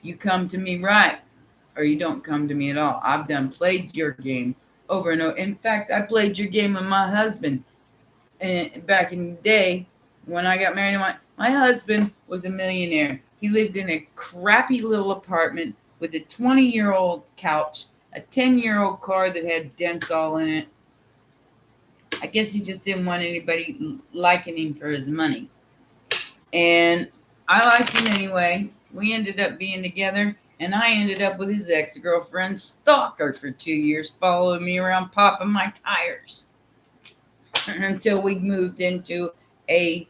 You come to me right, or you don't come to me at all. I've played your game over and over. In fact, I played your game with my husband. And back in the day, when I got married, my husband was a millionaire. He lived in a crappy little apartment with a 20-year-old couch, a 10-year-old car that had dents all in it. I guess he just didn't want anybody liking him for his money. And I liked him anyway. We ended up being together, and I ended up with his ex-girlfriend, stalker, for 2 years, following me around, popping my tires. Until we moved into a,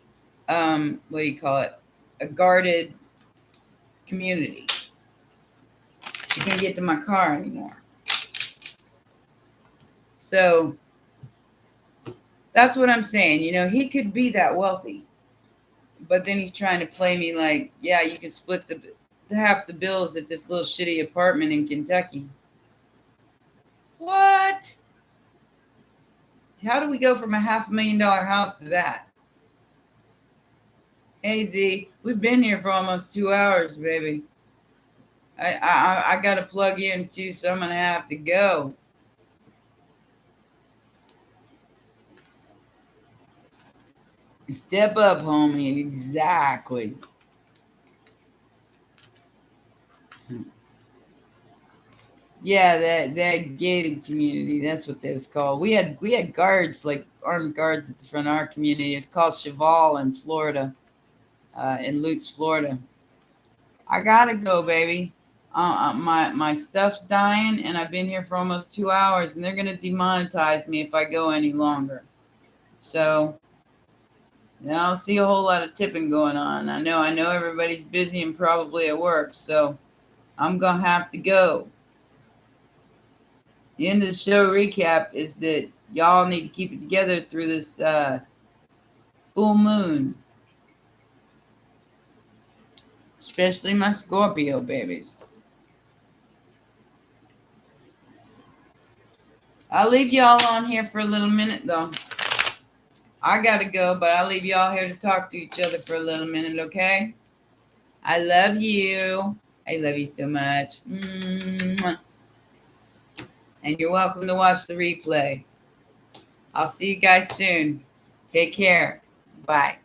a guarded community. She couldn't get to my car anymore. So that's what I'm saying. He could be that wealthy. But then he's trying to play me like, yeah, you can split half the bills at this little shitty apartment in Kentucky. What? How do we go from a $500,000 house to that? Hey, Z, we've been here for almost 2 hours, baby. I got to plug in too, so I'm going to have to go. Step up, homie. Exactly. Yeah, that gated community. That's what that's called. We had guards, like armed guards at the front of our community. It's called Cheval in Florida, in Lutz, Florida. I gotta go, baby. My stuff's dying, and I've been here for almost 2 hours, and they're gonna demonetize me if I go any longer. So. I don't see a whole lot of tipping going on. I know everybody's busy and probably at work, so I'm going to have to go. The end of the show recap is that y'all need to keep it together through this full moon. Especially my Scorpio babies. I'll leave y'all on here for a little minute, though. I gotta go, but I'll leave y'all here to talk to each other for a little minute, okay? I love you. I love you so much. And you're welcome to watch the replay. I'll see you guys soon. Take care. Bye.